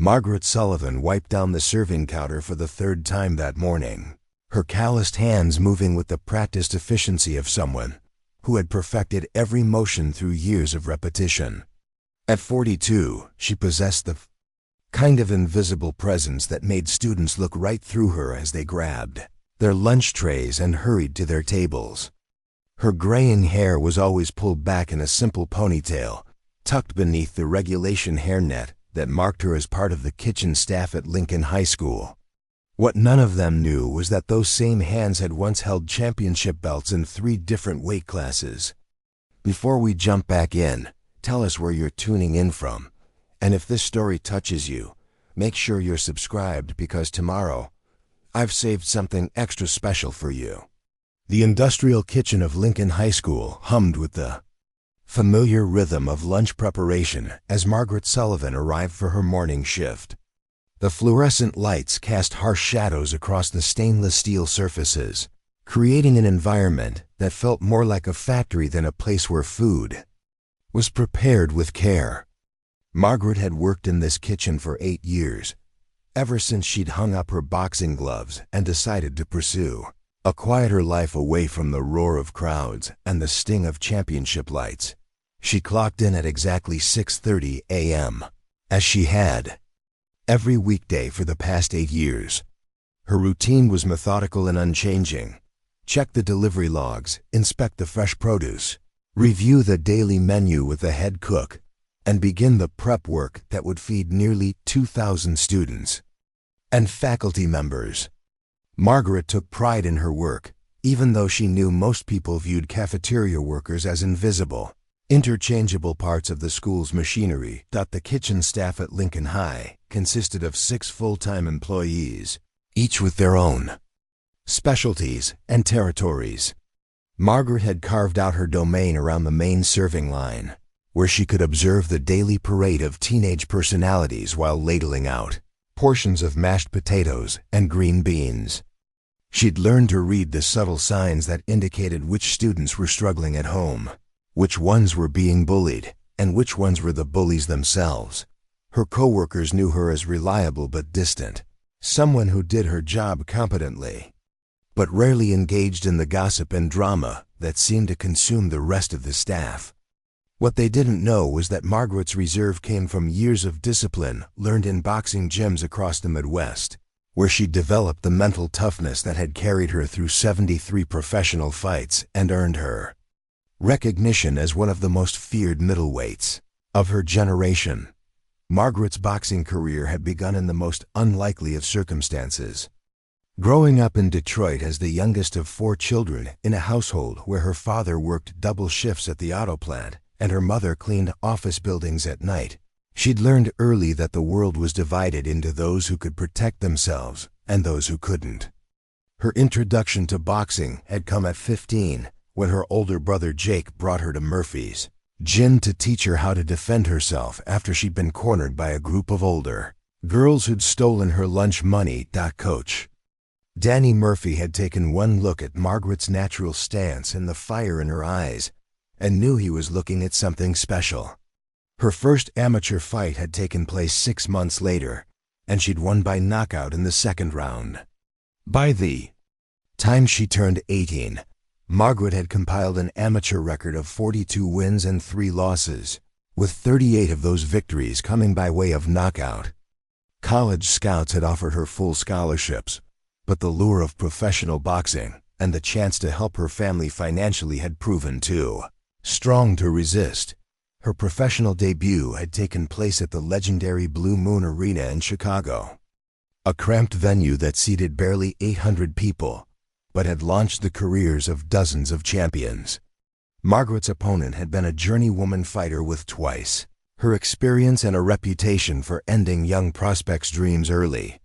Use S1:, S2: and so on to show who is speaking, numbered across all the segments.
S1: Margaret Sullivan wiped down the serving counter for the third time that morning, her calloused hands moving with the practiced efficiency of someone who had perfected every motion through years of repetition. At 42, she possessed the kind of invisible presence that made students look right through her as they grabbed their lunch trays and hurried to their tables. Her graying hair was always pulled back in a simple ponytail, tucked beneath the regulation hairnet that marked her as part of the kitchen staff at Lincoln High School. What none of them knew was that those same hands had once held championship belts in 3 different weight classes. Before we jump back in, tell us where you're tuning in from, and if this story touches you, make sure you're subscribed because tomorrow, I've saved something extra special for you. The industrial kitchen of Lincoln High School hummed with the familiar rhythm of lunch preparation as Margaret Sullivan arrived for her morning shift. The fluorescent lights cast harsh shadows across the stainless steel surfaces, creating an environment that felt more like a factory than a place where food was prepared with care. Margaret had worked in this kitchen for 8 years, ever since she'd hung up her boxing gloves and decided to pursue a quieter life away from the roar of crowds and the sting of championship lights. She clocked in at exactly 6:30 a.m., as she had every weekday for the past 8 years. Her routine was methodical and unchanging. Check the delivery logs, inspect the fresh produce, review the daily menu with the head cook, and begin the prep work that would feed nearly 2,000 students and faculty members. Margaret took pride in her work, even though she knew most people viewed cafeteria workers as invisible, interchangeable parts of the school's machinery. The kitchen staff at Lincoln High consisted of 6 full-time employees, each with their own specialties and territories. Margaret had carved out her domain around the main serving line, where she could observe the daily parade of teenage personalities while ladling out portions of mashed potatoes and green beans. She'd learned to read the subtle signs that indicated which students were struggling at home, which ones were being bullied, and which ones were the bullies themselves. Her co-workers knew her as reliable but distant, someone who did her job competently, but rarely engaged in the gossip and drama that seemed to consume the rest of the staff. What they didn't know was that Margaret's reserve came from years of discipline learned in boxing gyms across the Midwest, where she developed the mental toughness that had carried her through 73 professional fights and earned her recognition as one of the most feared middleweights of her generation. Margaret's boxing career had begun in the most unlikely of circumstances. Growing up in Detroit as the youngest of 4 children in a household where her father worked double shifts at the auto plant and her mother cleaned office buildings at night, she'd learned early that the world was divided into those who could protect themselves and those who couldn't. Her introduction to boxing had come at 15, when her older brother Jake brought her to Murphy's gym to teach her how to defend herself after she'd been cornered by a group of older girls who'd stolen her lunch money. Coach Danny Murphy had taken one look at Margaret's natural stance and the fire in her eyes and knew he was looking at something special. Her first amateur fight had taken place 6 months later, and she'd won by knockout in the 2nd round. By the time she turned 18, Margaret had compiled an amateur record of 42 wins and 3 losses, with 38 of those victories coming by way of knockout. College scouts had offered her full scholarships, but the lure of professional boxing and the chance to help her family financially had proven too strong to resist. Her professional debut had taken place at the legendary Blue Moon Arena in Chicago, a cramped venue that seated barely 800 people, but had launched the careers of dozens of champions. Margaret's opponent had been a journeywoman fighter with twice her experience and a reputation for ending young prospects' dreams early.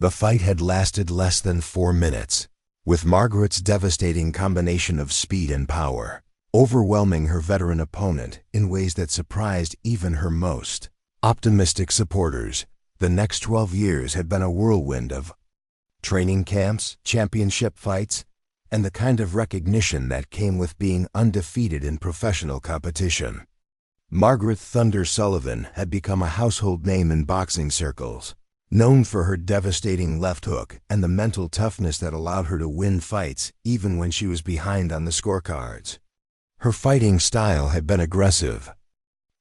S1: The fight had lasted less than 4 minutes, with Margaret's devastating combination of speed and power overwhelming her veteran opponent in ways that surprised even her most optimistic supporters. The next 12 years had been a whirlwind of training camps, championship fights, and the kind of recognition that came with being undefeated in professional competition. Margaret "Thunder" Sullivan had become a household name in boxing circles, known for her devastating left hook and the mental toughness that allowed her to win fights even when she was behind on the scorecards. Her fighting style had been aggressive,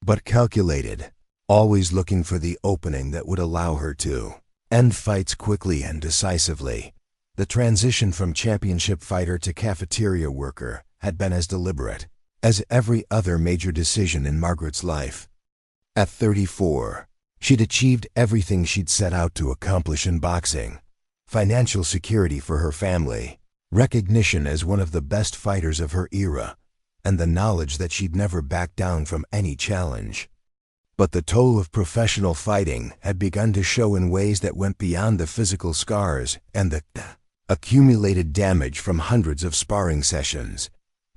S1: but calculated, always looking for the opening that would allow her to end fights quickly and decisively. The transition from championship fighter to cafeteria worker had been as deliberate as every other major decision in Margaret's life. At 34, she'd achieved everything she'd set out to accomplish in boxing: financial security for her family, recognition as one of the best fighters of her era, and the knowledge that she'd never back down from any challenge. But the toll of professional fighting had begun to show in ways that went beyond the physical scars and the accumulated damage from hundreds of sparring sessions.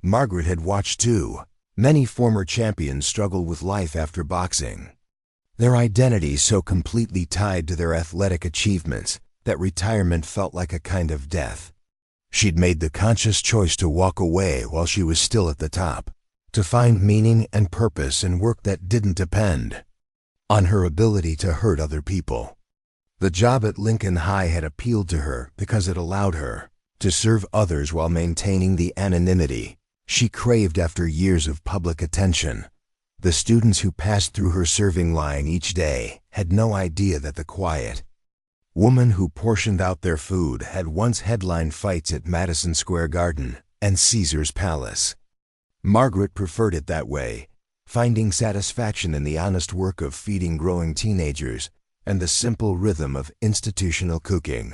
S1: Margaret had watched too many former champions struggle with life after boxing, their identities so completely tied to their athletic achievements that retirement felt like a kind of death. She'd made the conscious choice to walk away while she was still at the top, to find meaning and purpose in work that didn't depend on her ability to hurt other people. The job at Lincoln High had appealed to her because it allowed her to serve others while maintaining the anonymity she craved after years of public attention. The students who passed through her serving line each day had no idea that the quiet woman who portioned out their food had once headlined fights at Madison Square Garden and Caesar's Palace. Margaret preferred it that way, finding satisfaction in the honest work of feeding growing teenagers and the simple rhythm of institutional cooking.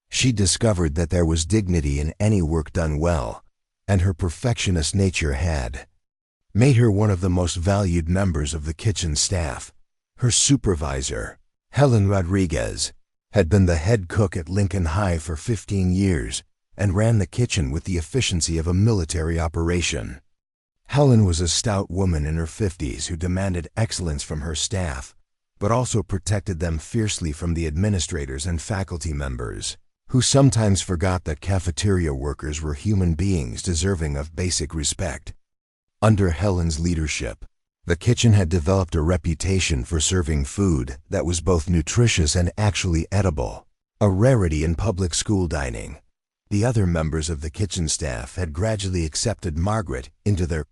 S1: She discovered that there was dignity in any work done well, and her perfectionist nature had made her one of the most valued members of the kitchen staff. Her supervisor, Helen Rodriguez, had been the head cook at Lincoln High for 15 years and ran the kitchen with the efficiency of a military operation. Helen was a stout woman in her 50s who demanded excellence from her staff, but also protected them fiercely from the administrators and faculty members, who sometimes forgot that cafeteria workers were human beings deserving of basic respect. Under Helen's leadership, the kitchen had developed a reputation for serving food that was both nutritious and actually edible, a rarity in public school dining. The other members of the kitchen staff had gradually accepted Margaret into their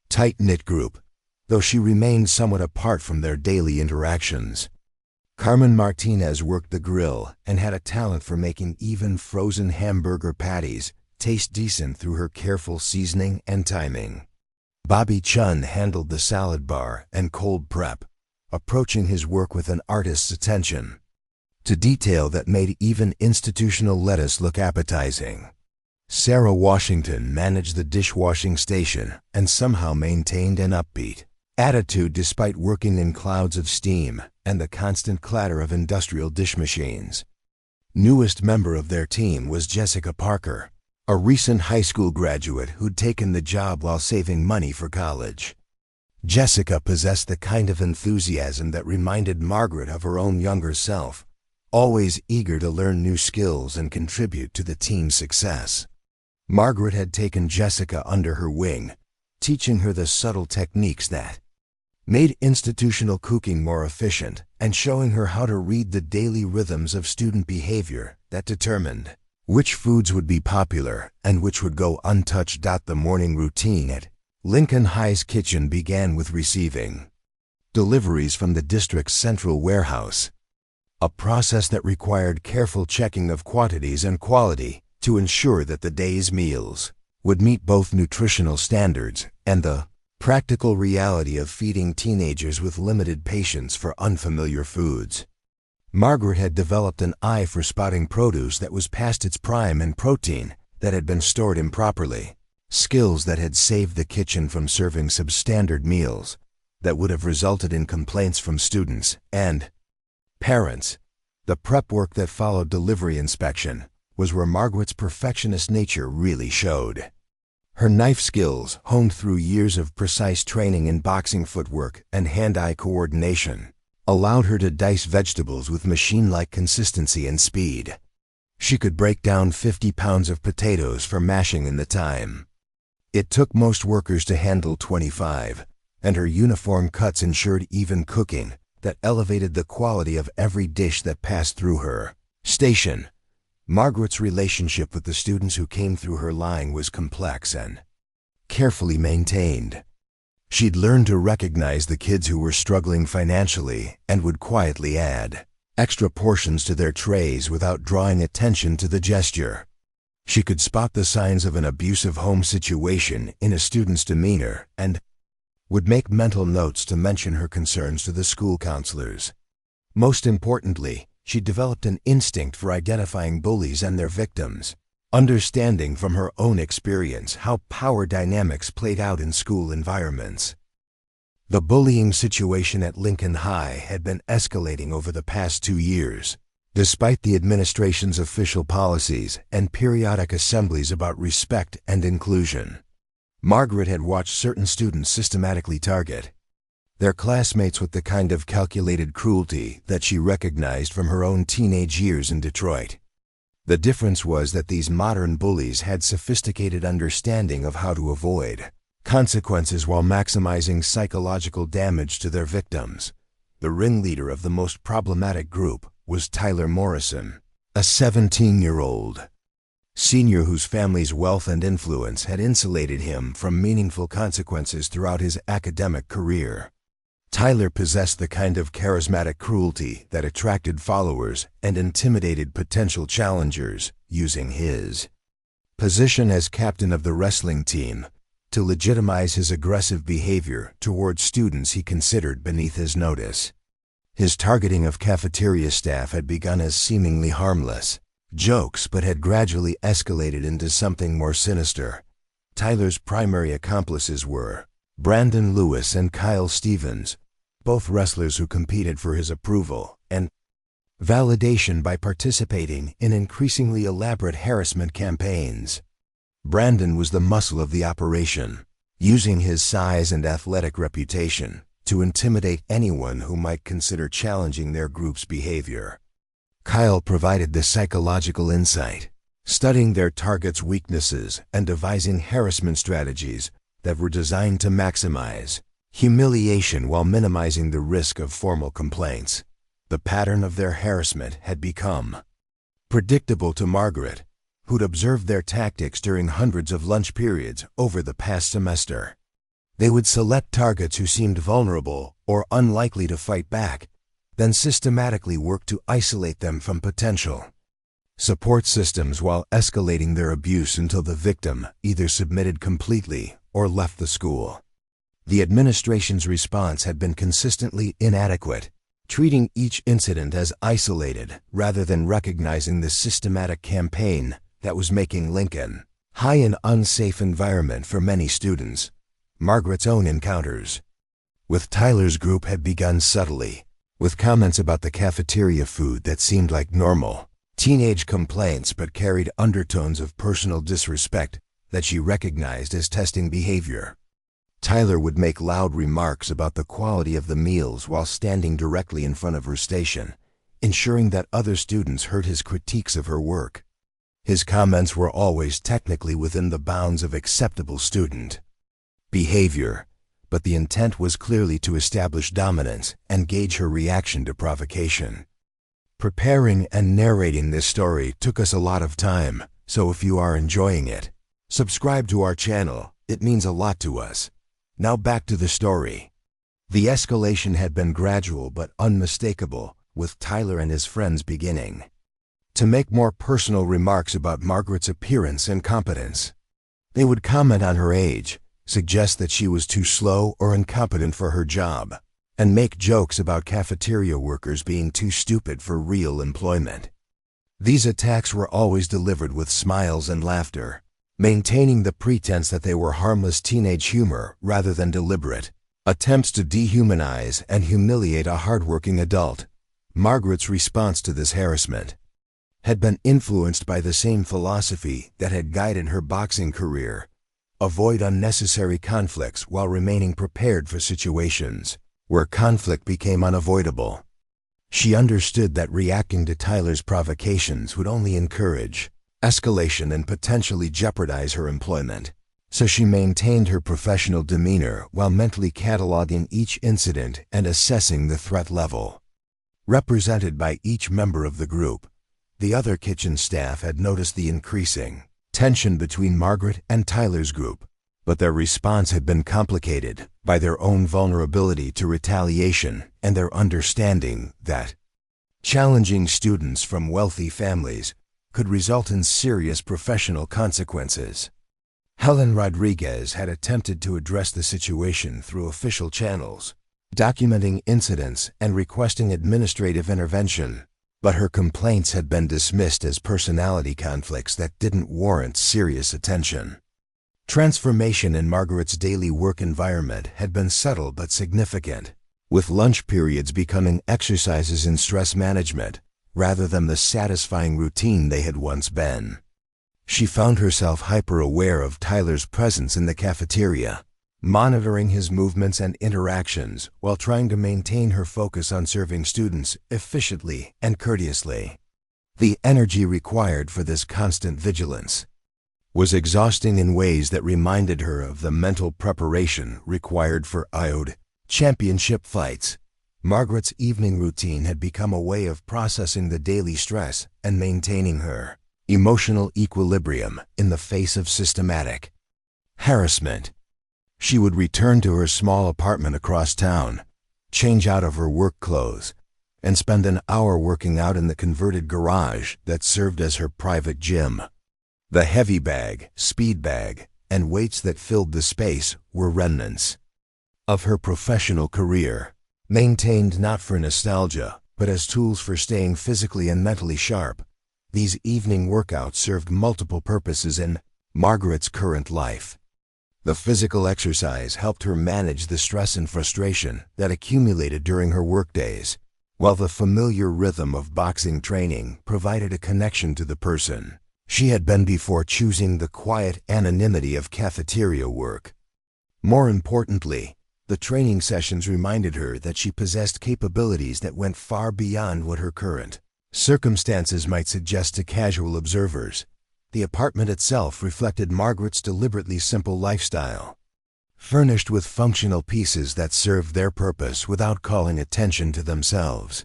S1: tight-knit group, though she remained somewhat apart from their daily interactions. Carmen Martinez worked the grill and had a talent for making even frozen hamburger patties taste decent through her careful seasoning and timing. Bobby Chun handled the salad bar and cold prep, approaching his work with an artist's attention to detail that made even institutional lettuce look appetizing. Sarah Washington managed the dishwashing station and somehow maintained an upbeat attitude despite working in clouds of steam and the constant clatter of industrial dish machines. Newest member of their team was Jessica Parker, a recent high school graduate who'd taken the job while saving money for college. Jessica possessed the kind of enthusiasm that reminded Margaret of her own younger self, always eager to learn new skills and contribute to the team's success. Margaret had taken Jessica under her wing, teaching her the subtle techniques that made institutional cooking more efficient and showing her how to read the daily rhythms of student behavior that determined which foods would be popular and which would go untouched. The morning routine at Lincoln High's kitchen began with receiving deliveries from the district's central warehouse, a process that required careful checking of quantities and quality to ensure that the day's meals would meet both nutritional standards and the practical reality of feeding teenagers with limited patience for unfamiliar foods. Margaret had developed an eye for spotting produce that was past its prime and protein that had been stored improperly, skills that had saved the kitchen from serving substandard meals that would have resulted in complaints from students and parents. The prep work that followed delivery inspection was where Margaret's perfectionist nature really showed. Her knife skills, honed through years of precise training in boxing footwork and hand-eye coordination, allowed her to dice vegetables with machine-like consistency and speed. She could break down 50 pounds of potatoes for mashing in the time it took most workers to handle 25, and her uniform cuts ensured even cooking that elevated the quality of every dish that passed through her station. Margaret's relationship with the students who came through her line was complex and carefully maintained. She'd learned to recognize the kids who were struggling financially and would quietly add extra portions to their trays without drawing attention to the gesture. She could spot the signs of an abusive home situation in a student's demeanor and would make mental notes to mention her concerns to the school counselors. Most importantly, she developed an instinct for identifying bullies and their victims, understanding from her own experience how power dynamics played out in school environments. The bullying situation at Lincoln High had been escalating over the past 2 years, despite the administration's official policies and periodic assemblies about respect and inclusion. Margaret had watched certain students systematically target their classmates with the kind of calculated cruelty that she recognized from her own teenage years in Detroit. The difference was that these modern bullies had sophisticated understanding of how to avoid consequences while maximizing psychological damage to their victims. The ringleader of the most problematic group was Tyler Morrison, a 17-year-old senior whose family's wealth and influence had insulated him from meaningful consequences throughout his academic career. Tyler possessed the kind of charismatic cruelty that attracted followers and intimidated potential challengers, using his position as captain of the wrestling team to legitimize his aggressive behavior towards students he considered beneath his notice. His targeting of cafeteria staff had begun as seemingly harmless jokes but had gradually escalated into something more sinister. Tyler's primary accomplices were Brandon Lewis and Kyle Stevens, both wrestlers who competed for his approval and validation by participating in increasingly elaborate harassment campaigns. Brandon was the muscle of the operation, using his size and athletic reputation to intimidate anyone who might consider challenging their group's behavior. Kyle provided the psychological insight, studying their targets' weaknesses and devising harassment strategies that were designed to maximize humiliation while minimizing the risk of formal complaints. The pattern of their harassment had become predictable to Margaret, who'd observed their tactics during hundreds of lunch periods over the past semester. They would select targets who seemed vulnerable or unlikely to fight back, then systematically work to isolate them from potential support systems while escalating their abuse until the victim either submitted completely or left the school. The administration's response had been consistently inadequate, treating each incident as isolated rather than recognizing the systematic campaign that was making Lincoln High an unsafe environment for many students. Margaret's own encounters with Tyler's group had begun subtly, with comments about the cafeteria food that seemed like normal teenage complaints but carried undertones of personal disrespect that she recognized as testing behavior. Tyler would make loud remarks about the quality of the meals while standing directly in front of her station, ensuring that other students heard his critiques of her work. His comments were always technically within the bounds of acceptable student behavior, but the intent was clearly to establish dominance and gauge her reaction to provocation. Preparing and narrating this story took us a lot of time, so if you are enjoying it, subscribe to our channel. It means a lot to us. Now back to the story. The escalation had been gradual but unmistakable, with Tyler and his friends beginning to make more personal remarks about Margaret's appearance and competence. They would comment on her age, suggest that she was too slow or incompetent for her job, and make jokes about cafeteria workers being too stupid for real employment. These attacks were always delivered with smiles and laughter, maintaining the pretense that they were harmless teenage humor rather than deliberate attempts to dehumanize and humiliate a hardworking adult. Margaret's response to this harassment had been influenced by the same philosophy that had guided her boxing career: avoid unnecessary conflicts while remaining prepared for situations where conflict became unavoidable. She understood that reacting to Tyler's provocations would only encourage escalation and potentially jeopardize her employment. So she maintained her professional demeanor while mentally cataloging each incident and assessing the threat level. Represented by each member of the group, the other kitchen staff had noticed the increasing tension between Margaret and Tyler's group, but their response had been complicated by their own vulnerability to retaliation and their understanding that challenging students from wealthy families could result in serious professional consequences. Helen Rodriguez had attempted to address the situation through official channels, documenting incidents and requesting administrative intervention, but her complaints had been dismissed as personality conflicts that didn't warrant serious attention. Transformation in Margaret's daily work environment had been subtle but significant, with lunch periods becoming exercises in stress management rather than the satisfying routine they had once been. She found herself hyper-aware of Tyler's presence in the cafeteria, monitoring his movements and interactions while trying to maintain her focus on serving students efficiently and courteously. The energy required for this constant vigilance was exhausting in ways that reminded her of the mental preparation required for IOD championship fights. Margaret's evening routine had become a way of processing the daily stress and maintaining her emotional equilibrium in the face of systematic harassment. She would return to her small apartment across town, change out of her work clothes, and spend an hour working out in the converted garage that served as her private gym. The heavy bag, speed bag, and weights that filled the space were remnants of her professional career, maintained not for nostalgia, but as tools for staying physically and mentally sharp. These evening workouts served multiple purposes in Margaret's current life. The physical exercise helped her manage the stress and frustration that accumulated during her workdays, while the familiar rhythm of boxing training provided a connection to the person she had been before choosing the quiet anonymity of cafeteria work. More importantly, the training sessions reminded her that she possessed capabilities that went far beyond what her current circumstances might suggest to casual observers. The apartment itself reflected Margaret's deliberately simple lifestyle, furnished with functional pieces that served their purpose without calling attention to themselves.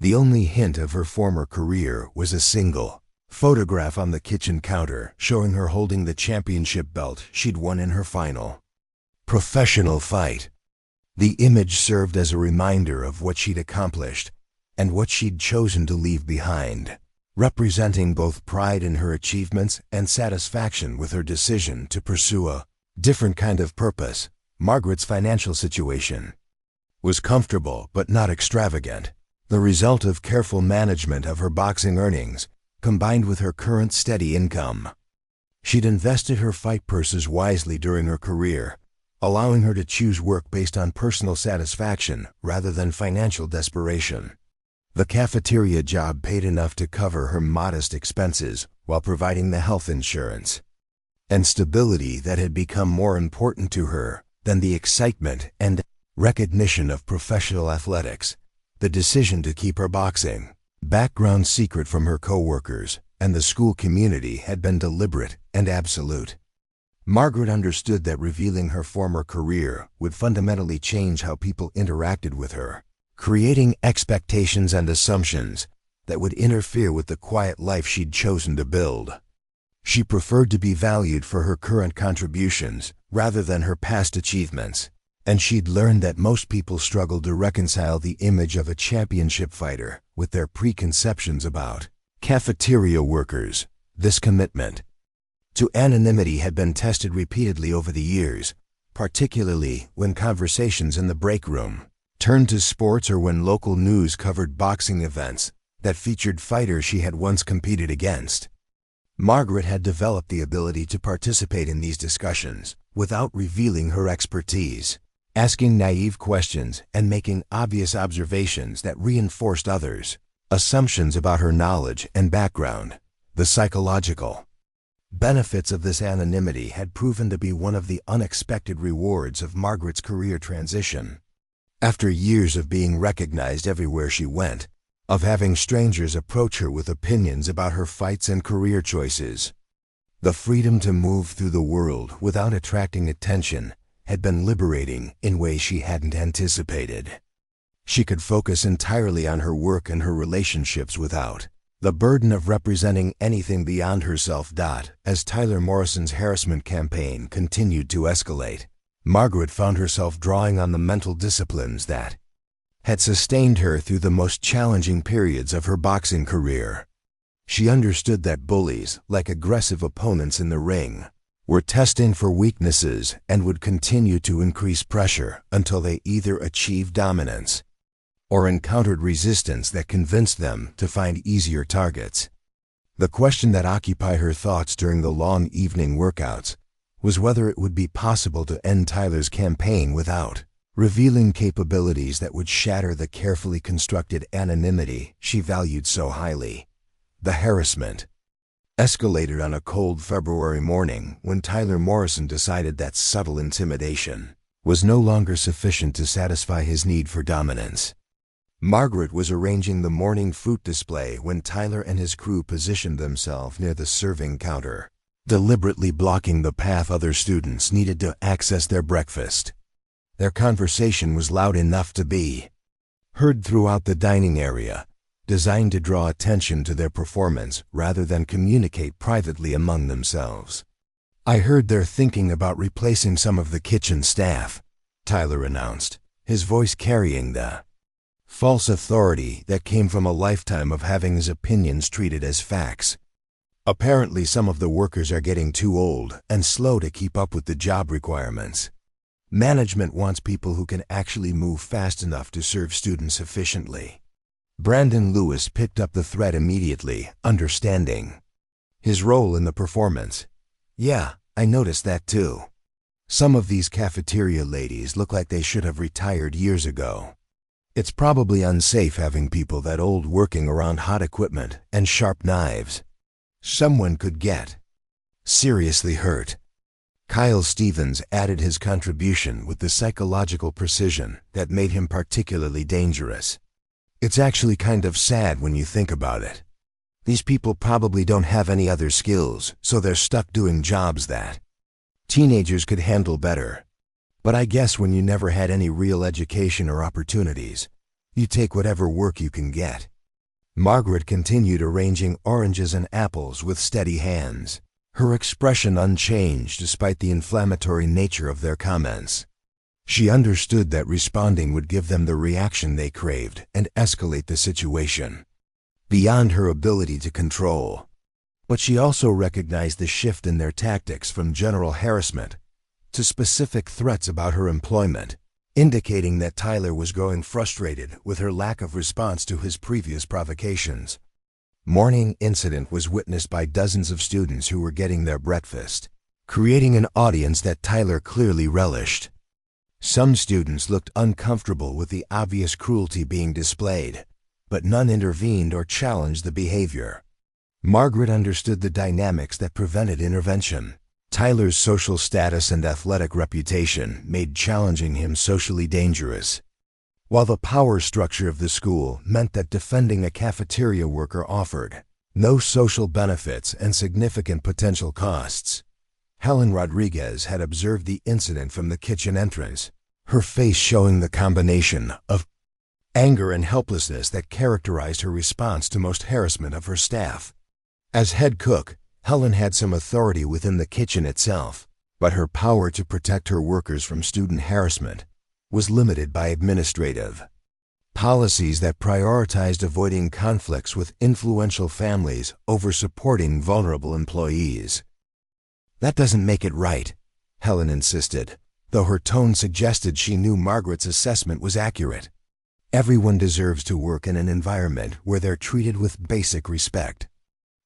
S1: The only hint of her former career was a single photograph on the kitchen counter showing her holding the championship belt she'd won in her final professional fight. The image served as a reminder of what she'd accomplished and what she'd chosen to leave behind, representing both pride in her achievements and satisfaction with her decision to pursue a different kind of purpose. Margaret's financial situation was comfortable but not extravagant, the result of careful management of her boxing earnings combined with her current steady income. She'd invested her fight purses wisely during her career, allowing her to choose work based on personal satisfaction rather than financial desperation. The cafeteria job paid enough to cover her modest expenses while providing the health insurance and stability that had become more important to her than the excitement and recognition of professional athletics. The decision to keep her boxing background secret from her coworkers and the school community had been deliberate and absolute. Margaret understood that revealing her former career would fundamentally change how people interacted with her, creating expectations and assumptions that would interfere with the quiet life she'd chosen to build. She preferred to be valued for her current contributions rather than her past achievements, and she'd learned that most people struggled to reconcile the image of a championship fighter with their preconceptions about cafeteria workers. This commitment to anonymity had been tested repeatedly over the years, particularly when conversations in the break room turned to sports or when local news covered boxing events that featured fighters she had once competed against. Margaret had developed the ability to participate in these discussions without revealing her expertise, asking naive questions and making obvious observations that reinforced others' assumptions about her knowledge and background. The psychological benefits of this anonymity had proven to be one of the unexpected rewards of Margaret's career transition. After years of being recognized everywhere she went, of having strangers approach her with opinions about her fights and career choices, The freedom to move through the world without attracting attention had been liberating in ways she hadn't anticipated. She could focus entirely on her work and her relationships without the burden of representing anything beyond herself. As Tyler Morrison's harassment campaign continued to escalate, Margaret found herself drawing on the mental disciplines that had sustained her through the most challenging periods of her boxing career. She understood that bullies, like aggressive opponents in the ring, were testing for weaknesses and would continue to increase pressure until they either achieved dominance or encountered resistance that convinced them to find easier targets. The question that occupied her thoughts during the long evening workouts was whether it would be possible to end Tyler's campaign without revealing capabilities that would shatter the carefully constructed anonymity she valued so highly. The harassment escalated on a cold February morning when Tyler Morrison decided that subtle intimidation was no longer sufficient to satisfy his need for dominance. Margaret was arranging the morning fruit display when Tyler and his crew positioned themselves near the serving counter, deliberately blocking the path other students needed to access their breakfast. Their conversation was loud enough to be heard throughout the dining area, designed to draw attention to their performance rather than communicate privately among themselves. "I heard they're thinking about replacing some of the kitchen staff," Tyler announced, his voice carrying the false authority that came from a lifetime of having his opinions treated as facts. "Apparently some of the workers are getting too old and slow to keep up with the job requirements. Management wants people who can actually move fast enough to serve students efficiently." Brandon Lewis picked up the thread immediately, understanding his role in the performance. "Yeah, I noticed that too. Some of these cafeteria ladies look like they should have retired years ago. It's probably unsafe having people that old working around hot equipment and sharp knives. Someone could get seriously hurt." Kyle Stevens added his contribution with the psychological precision that made him particularly dangerous. "It's actually kind of sad when you think about it. These people probably don't have any other skills, so they're stuck doing jobs that teenagers could handle better. But I guess when you never had any real education or opportunities, you take whatever work you can get." Margaret continued arranging oranges and apples with steady hands, her expression unchanged despite the inflammatory nature of their comments. She understood that responding would give them the reaction they craved and escalate the situation beyond her ability to control. But she also recognized the shift in their tactics from general harassment to specific threats about her employment, indicating that Tyler was growing frustrated with her lack of response to his previous provocations. Morning incident was witnessed by dozens of students who were getting their breakfast, creating an audience that Tyler clearly relished. Some students looked uncomfortable with the obvious cruelty being displayed, but none intervened or challenged the behavior. Margaret understood the dynamics that prevented intervention. Tyler's social status and athletic reputation made challenging him socially dangerous, while the power structure of the school meant that defending a cafeteria worker offered no social benefits and significant potential costs. Helen Rodriguez had observed the incident from the kitchen entrance, her face showing the combination of anger and helplessness that characterized her response to most harassment of her staff. As head cook, Helen had some authority within the kitchen itself, but her power to protect her workers from student harassment was limited by administrative policies that prioritized avoiding conflicts with influential families over supporting vulnerable employees. "That doesn't make it right," Helen insisted, though her tone suggested she knew Margaret's assessment was accurate. "Everyone deserves to work in an environment where they're treated with basic respect.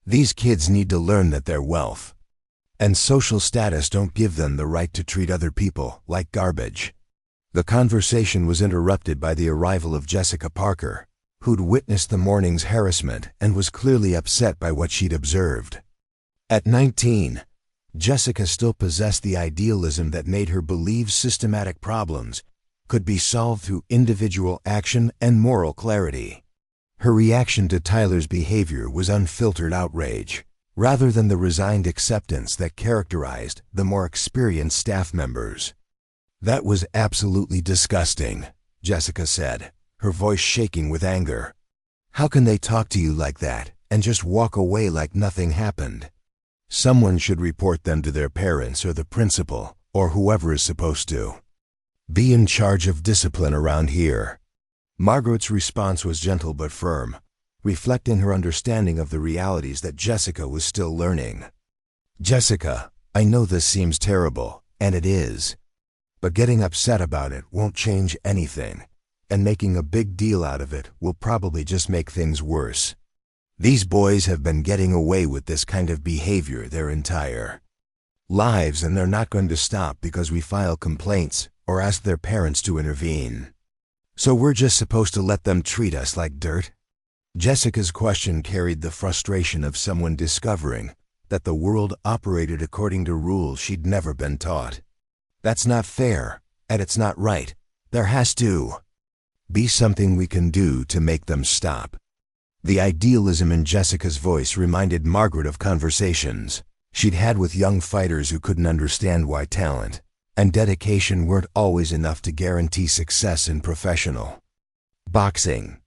S1: These kids need to learn that their wealth and social status don't give them the right to treat other people like garbage." The conversation was interrupted by the arrival of Jessica Parker, who'd witnessed the morning's harassment and was clearly upset by what she'd observed. At 19, Jessica still possessed the idealism that made her believe systematic problems could be solved through individual action and moral clarity. Her reaction to Tyler's behavior was unfiltered outrage, rather than the resigned acceptance that characterized the more experienced staff members. "That was absolutely disgusting," Jessica said, her voice shaking with anger. "How can they talk to you like that and just walk away like nothing happened? Someone should report them to their parents or the principal or whoever is supposed to. Be in charge of discipline around here." Margaret's response was gentle but firm, reflecting her understanding of the realities that Jessica was still learning. "Jessica, I know this seems terrible, and it is. But getting upset about it won't change anything, and making a big deal out of it will probably just make things worse. These boys have been getting away with this kind of behavior their entire lives, and they're not going to stop because we file complaints or ask their parents to intervene. So we're just supposed to let them treat us like dirt?" Jessica's question carried the frustration of someone discovering that the world operated according to rules she'd never been taught. "That's not fair, and it's not right. There has to be something we can do to make them stop." The idealism in Jessica's voice reminded Margaret of conversations she'd had with young fighters who couldn't understand why talent and dedication weren't always enough to guarantee success in professional boxing.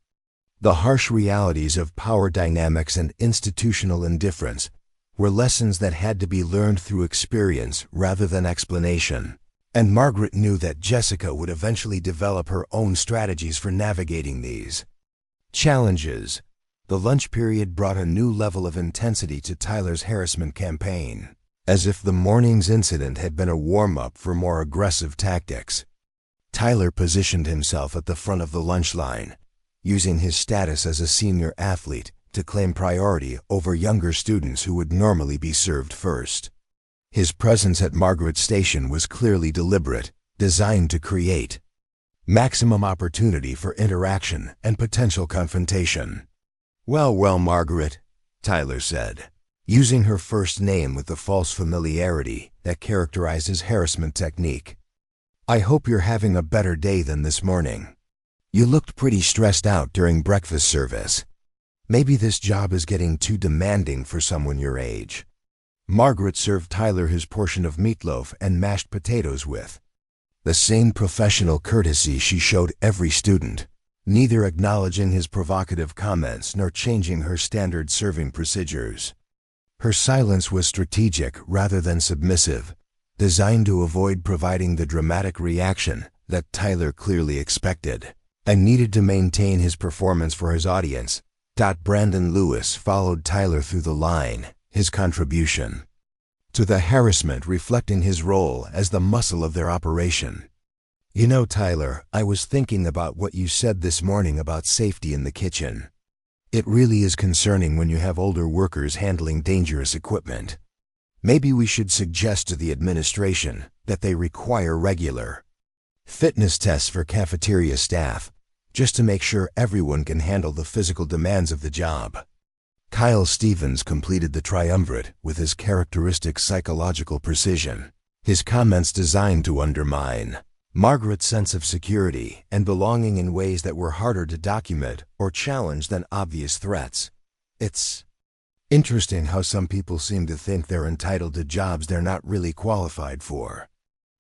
S1: The harsh realities of power dynamics and institutional indifference were lessons that had to be learned through experience rather than explanation, and Margaret knew that Jessica would eventually develop her own strategies for navigating these challenges. The lunch period brought a new level of intensity to Tyler's harassment campaign, as if the morning's incident had been a warm-up for more aggressive tactics. Tyler positioned himself at the front of the lunch line, using his status as a senior athlete to claim priority over younger students who would normally be served first. His presence at Margaret's station was clearly deliberate, designed to create maximum opportunity for interaction and potential confrontation. Well, Margaret," Tyler said, using her first name with the false familiarity that characterized his harassment technique. "I hope you're having a better day than this morning. You looked pretty stressed out during breakfast service. Maybe this job is getting too demanding for someone your age." Margaret served Tyler his portion of meatloaf and mashed potatoes with the same professional courtesy she showed every student, neither acknowledging his provocative comments nor changing her standard serving procedures. Her silence was strategic rather than submissive, designed to avoid providing the dramatic reaction that Tyler clearly expected and needed to maintain his performance for his audience. Brandon Lewis followed Tyler through the line, his contribution to the harassment reflecting his role as the muscle of their operation. "You know, Tyler, I was thinking about what you said this morning about safety in the kitchen. It really is concerning when you have older workers handling dangerous equipment. Maybe we should suggest to the administration that they require regular fitness tests for cafeteria staff, just to make sure everyone can handle the physical demands of the job." Kyle Stevens completed the triumvirate with his characteristic psychological precision, his comments designed to undermine Margaret's sense of security and belonging in ways that were harder to document or challenge than obvious threats. "It's interesting how some people seem to think they're entitled to jobs they're not really qualified for.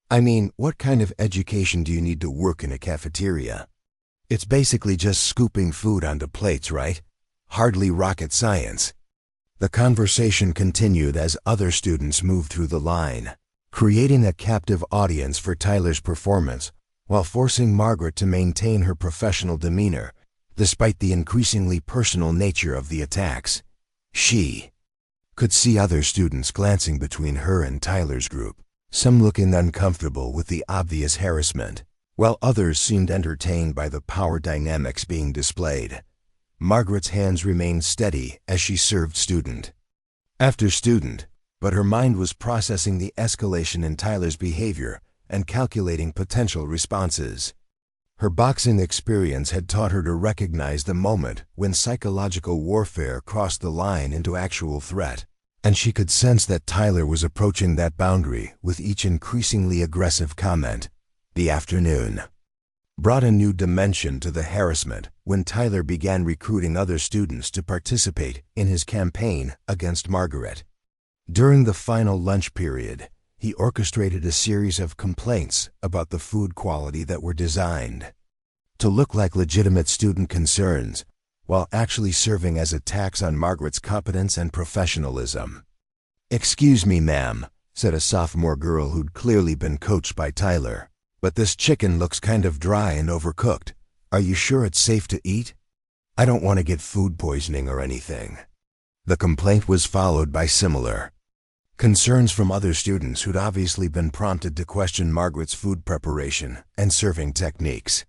S1: I mean, what kind of education do you need to work in a cafeteria? It's basically just scooping food onto plates, right? Hardly rocket science." The conversation continued as other students moved through the line, creating a captive audience for Tyler's performance while forcing Margaret to maintain her professional demeanor despite the increasingly personal nature of the attacks. She could see other students glancing between her and Tyler's group, some looking uncomfortable with the obvious harassment, while others seemed entertained by the power dynamics being displayed. Margaret's hands remained steady as she served student after student, but her mind was processing the escalation in Tyler's behavior and calculating potential responses. Her boxing experience had taught her to recognize the moment when psychological warfare crossed the line into actual threat, and she could sense that Tyler was approaching that boundary with each increasingly aggressive comment. The afternoon brought a new dimension to the harassment when Tyler began recruiting other students to participate in his campaign against Margaret. During the final lunch period, he orchestrated a series of complaints about the food quality that were designed to look like legitimate student concerns, while actually serving as attacks on Margaret's competence and professionalism. "Excuse me, ma'am," said a sophomore girl who'd clearly been coached by Tyler, "but this chicken looks kind of dry and overcooked. Are you sure it's safe to eat? I don't want to get food poisoning or anything." The complaint was followed by similar concerns from other students who'd obviously been prompted to question Margaret's food preparation and serving techniques.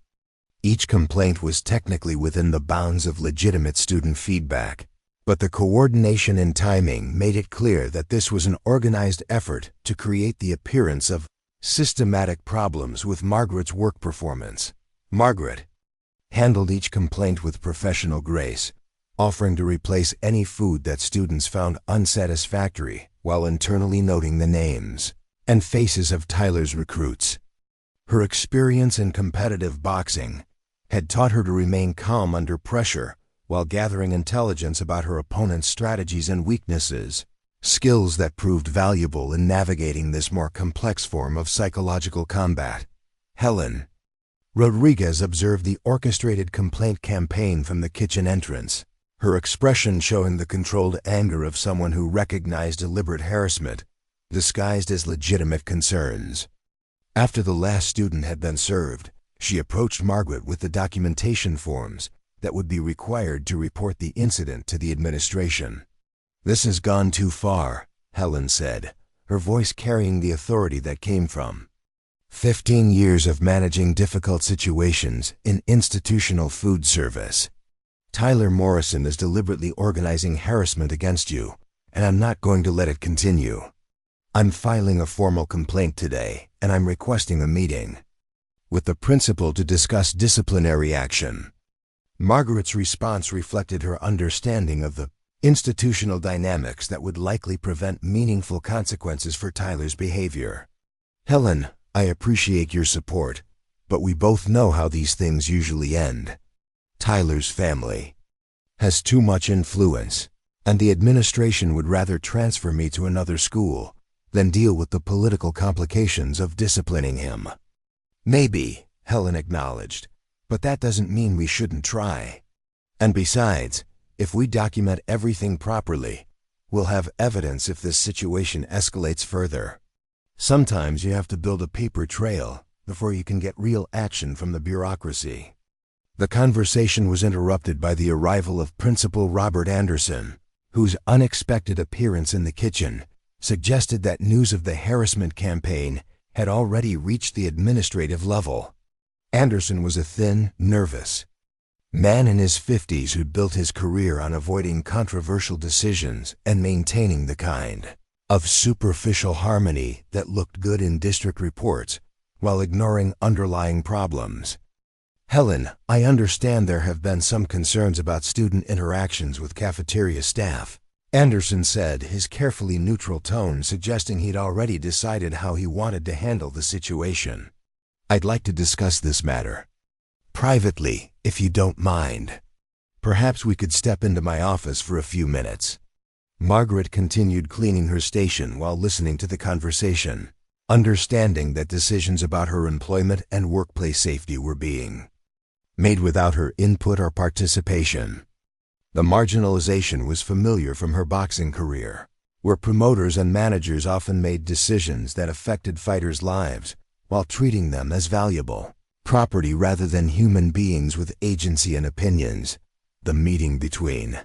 S1: Each complaint was technically within the bounds of legitimate student feedback, but the coordination and timing made it clear that this was an organized effort to create the appearance of systematic problems with Margaret's work performance. Margaret handled each complaint with professional grace, offering to replace any food that students found unsatisfactory while internally noting the names and faces of Tyler's recruits. Her experience in competitive boxing had taught her to remain calm under pressure while gathering intelligence about her opponent's strategies and weaknesses, skills that proved valuable in navigating this more complex form of psychological combat. Helen Rodriguez observed the orchestrated complaint campaign from the kitchen entrance, her expression showing the controlled anger of someone who recognized deliberate harassment disguised as legitimate concerns. After the last student had been served, she approached Margaret with the documentation forms that would be required to report the incident to the administration. "This has gone too far," Helen said, her voice carrying the authority that came from 15 years of managing difficult situations in institutional food service. "Tyler Morrison is deliberately organizing harassment against you, and I'm not going to let it continue. I'm filing a formal complaint today, and I'm requesting a meeting with the principal to discuss disciplinary action." Margaret's response reflected her understanding of the institutional dynamics that would likely prevent meaningful consequences for Tyler's behavior. "Helen, I appreciate your support, but we both know how these things usually end. Tyler's family has too much influence, and the administration would rather transfer me to another school than deal with the political complications of disciplining him." "Maybe," Helen acknowledged, "but that doesn't mean we shouldn't try. And besides, if we document everything properly, we'll have evidence if this situation escalates further. Sometimes you have to build a paper trail before you can get real action from the bureaucracy." The conversation was interrupted by the arrival of Principal Robert Anderson, whose unexpected appearance in the kitchen suggested that news of the harassment campaign had already reached the administrative level. Anderson was a thin, nervous man in his 50s who'd built his career on avoiding controversial decisions and maintaining the kind of superficial harmony that looked good in district reports while ignoring underlying problems. "Helen, I understand there have been some concerns about student interactions with cafeteria staff," Anderson said, his carefully neutral tone suggesting he'd already decided how he wanted to handle the situation. "I'd like to discuss this matter privately, if you don't mind. Perhaps we could step into my office for a few minutes." Margaret continued cleaning her station while listening to the conversation, understanding that decisions about her employment and workplace safety were being made without her input or participation. The marginalization was familiar from her boxing career, where promoters and managers often made decisions that affected fighters' lives while treating them as valuable property rather than human beings with agency and opinions. The meeting between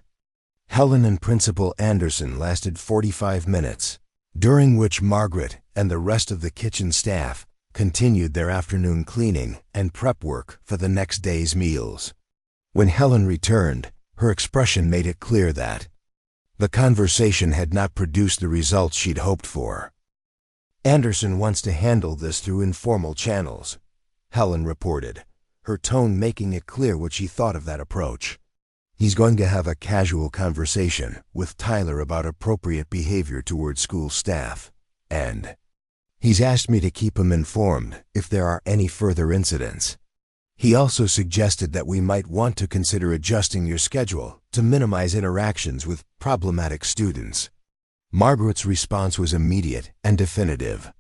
S1: Helen and Principal Anderson lasted 45 minutes, during which Margaret and the rest of the kitchen staff continued their afternoon cleaning and prep work for the next day's meals. When Helen returned, her expression made it clear that the conversation had not produced the results she'd hoped for. "Anderson wants to handle this through informal channels," Helen reported, her tone making it clear what she thought of that approach. "He's going to have a casual conversation with Tyler about appropriate behavior toward school staff, and he's asked me to keep him informed if there are any further incidents." He also suggested that we might want to consider adjusting your schedule to minimize interactions with problematic students. Margaret's response was immediate and definitive.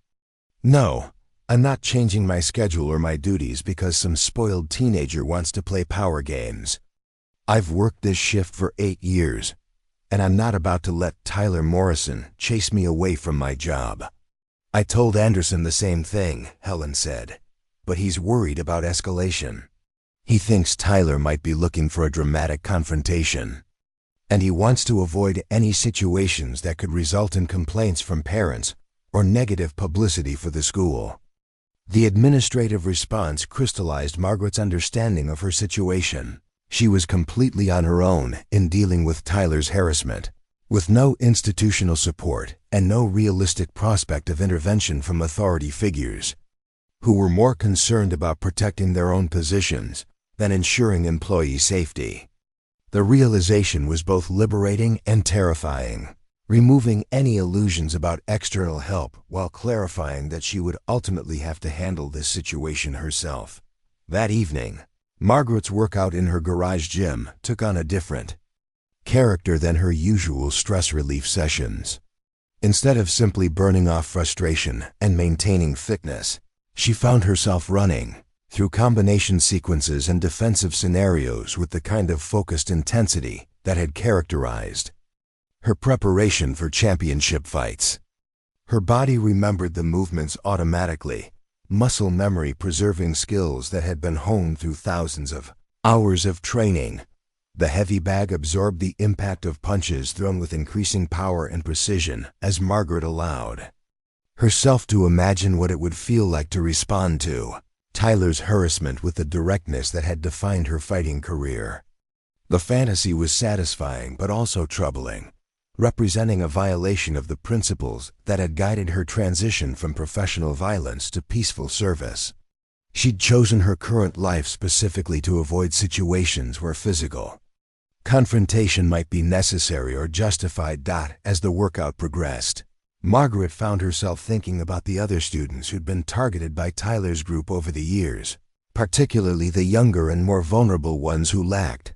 S1: No, I'm not changing my schedule or my duties because some spoiled teenager wants to play power games. I've worked this shift for 8 years, and I'm not about to let Tyler Morrison chase me away from my job. I told Anderson the same thing, Helen said, but he's worried about escalation. He thinks Tyler might be looking for a dramatic confrontation, and he wants to avoid any situations that could result in complaints from parents or negative publicity for the school. The administrative response crystallized Margaret's understanding of her situation. She was completely on her own in dealing with Tyler's harassment, with no institutional support and no realistic prospect of intervention from authority figures, who were more concerned about protecting their own positions than ensuring employee safety. The realization was both liberating and terrifying, removing any illusions about external help while clarifying that she would ultimately have to handle this situation herself. That evening, Margaret's workout in her garage gym took on a different character than her usual stress relief sessions. Instead of simply burning off frustration and maintaining fitness, she found herself running through combination sequences and defensive scenarios with the kind of focused intensity that had characterized her preparation for championship fights. Her body remembered the movements automatically, muscle memory preserving skills that had been honed through thousands of hours of training. The heavy bag absorbed the impact of punches thrown with increasing power and precision as Margaret allowed herself to imagine what it would feel like to respond to Tyler's harassment with the directness that had defined her fighting career. The fantasy was satisfying but also troubling, representing a violation of the principles that had guided her transition from professional violence to peaceful service. She'd chosen her current life specifically to avoid situations where physical confrontation might be necessary or justified. As the workout progressed, Margaret found herself thinking about the other students who'd been targeted by Tyler's group over the years, particularly the younger and more vulnerable ones who lacked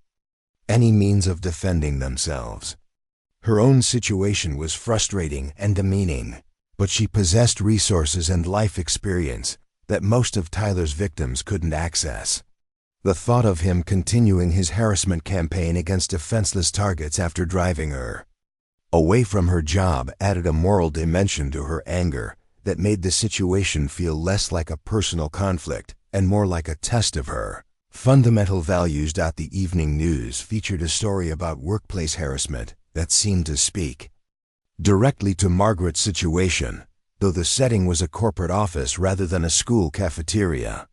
S1: any means of defending themselves. Her own situation was frustrating and demeaning, but she possessed resources and life experience that most of Tyler's victims couldn't access. The thought of him continuing his harassment campaign against defenseless targets after driving her away from her job added a moral dimension to her anger that made the situation feel less like a personal conflict and more like a test of her fundamental values. The evening news featured a story about workplace harassment that seemed to speak directly to Margaret's situation, though the setting was a corporate office rather than a school cafeteria.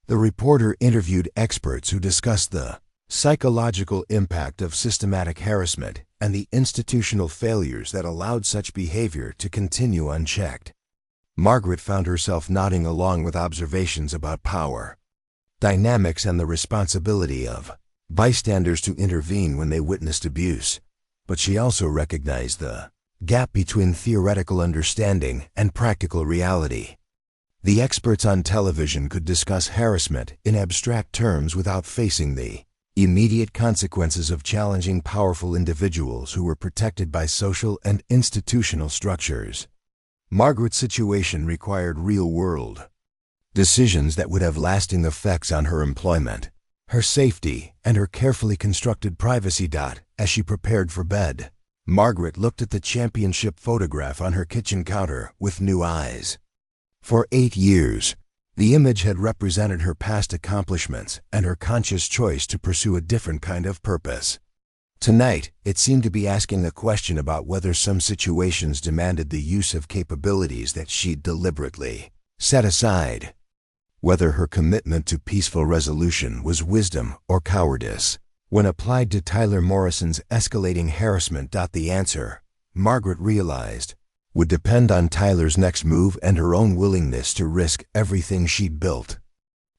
S1: The reporter interviewed experts who discussed the psychological impact of systematic harassment and the institutional failures that allowed such behavior to continue unchecked. Margaret found herself nodding along with observations about power dynamics and the responsibility of bystanders to intervene when they witnessed abuse. But she also recognized the gap between theoretical understanding and practical reality. The experts on television could discuss harassment in abstract terms without facing the immediate consequences of challenging powerful individuals who were protected by social and institutional structures. Margaret's situation required real-world decisions that would have lasting effects on her employment, her safety, and her carefully constructed privacy. As she prepared for bed, Margaret looked at the championship photograph on her kitchen counter with new eyes. For 8 years, the image had represented her past accomplishments and her conscious choice to pursue a different kind of purpose. Tonight, it seemed to be asking a question about whether some situations demanded the use of capabilities that she'd deliberately set aside, whether her commitment to peaceful resolution was wisdom or cowardice. When applied to Tyler Morrison's escalating harassment, the answer, Margaret realized, would depend on Tyler's next move and her own willingness to risk everything she'd built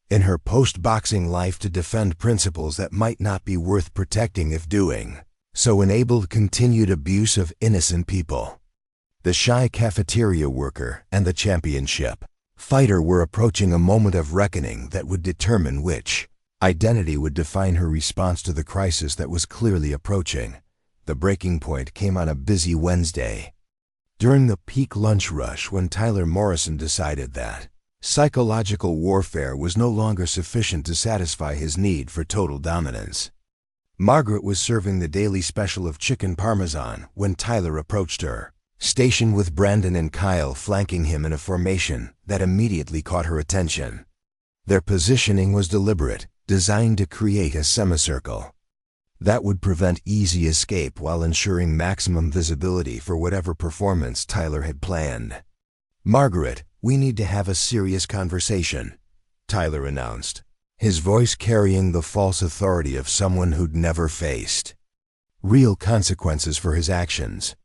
S1: in her post-boxing life to defend principles that might not be worth protecting if doing so enabled continued abuse of innocent people. The shy cafeteria worker and the championship Fighter were approaching a moment of reckoning that would determine which identity would define her response to the crisis that was clearly approaching. The breaking point came on a busy Wednesday. During the peak lunch rush, when Tyler Morrison decided that psychological warfare was no longer sufficient to satisfy his need for total dominance. Margaret was serving the daily special of chicken parmesan when Tyler approached her, stationed with Brandon and Kyle flanking him in a formation that immediately caught her attention. Their positioning was deliberate, designed to create a semicircle that would prevent easy escape while ensuring maximum visibility for whatever performance Tyler had planned. "Margaret, we need to have a serious conversation," Tyler announced, his voice carrying the false authority of someone who'd never faced real consequences for his actions.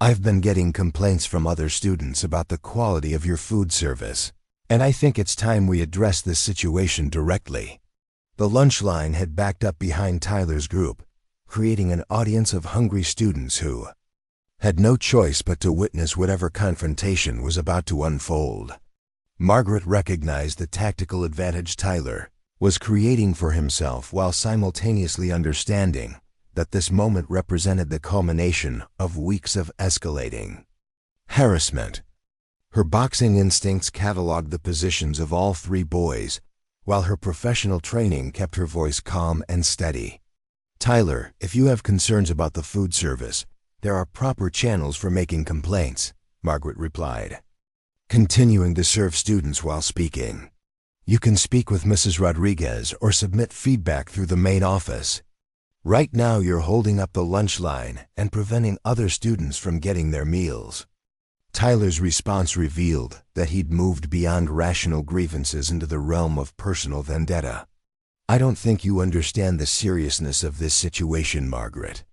S1: "I've been getting complaints from other students about the quality of your food service, and I think it's time we address this situation directly." The lunch line had backed up behind Tyler's group, creating an audience of hungry students who had no choice but to witness whatever confrontation was about to unfold. Margaret recognized the tactical advantage Tyler was creating for himself while simultaneously understanding that this moment represented the culmination of weeks of escalating harassment. Her boxing instincts cataloged the positions of all three boys, while her professional training kept her voice calm and steady. "Tyler, if you have concerns about the food service, there are proper channels for making complaints," Margaret replied, continuing to serve students while speaking. "You can speak with Mrs. Rodriguez or submit feedback through the main office. Right now you're holding up the lunch line and preventing other students from getting their meals." Tyler's response revealed that he'd moved beyond rational grievances into the realm of personal vendetta. "I don't think you understand the seriousness of this situation, Margaret.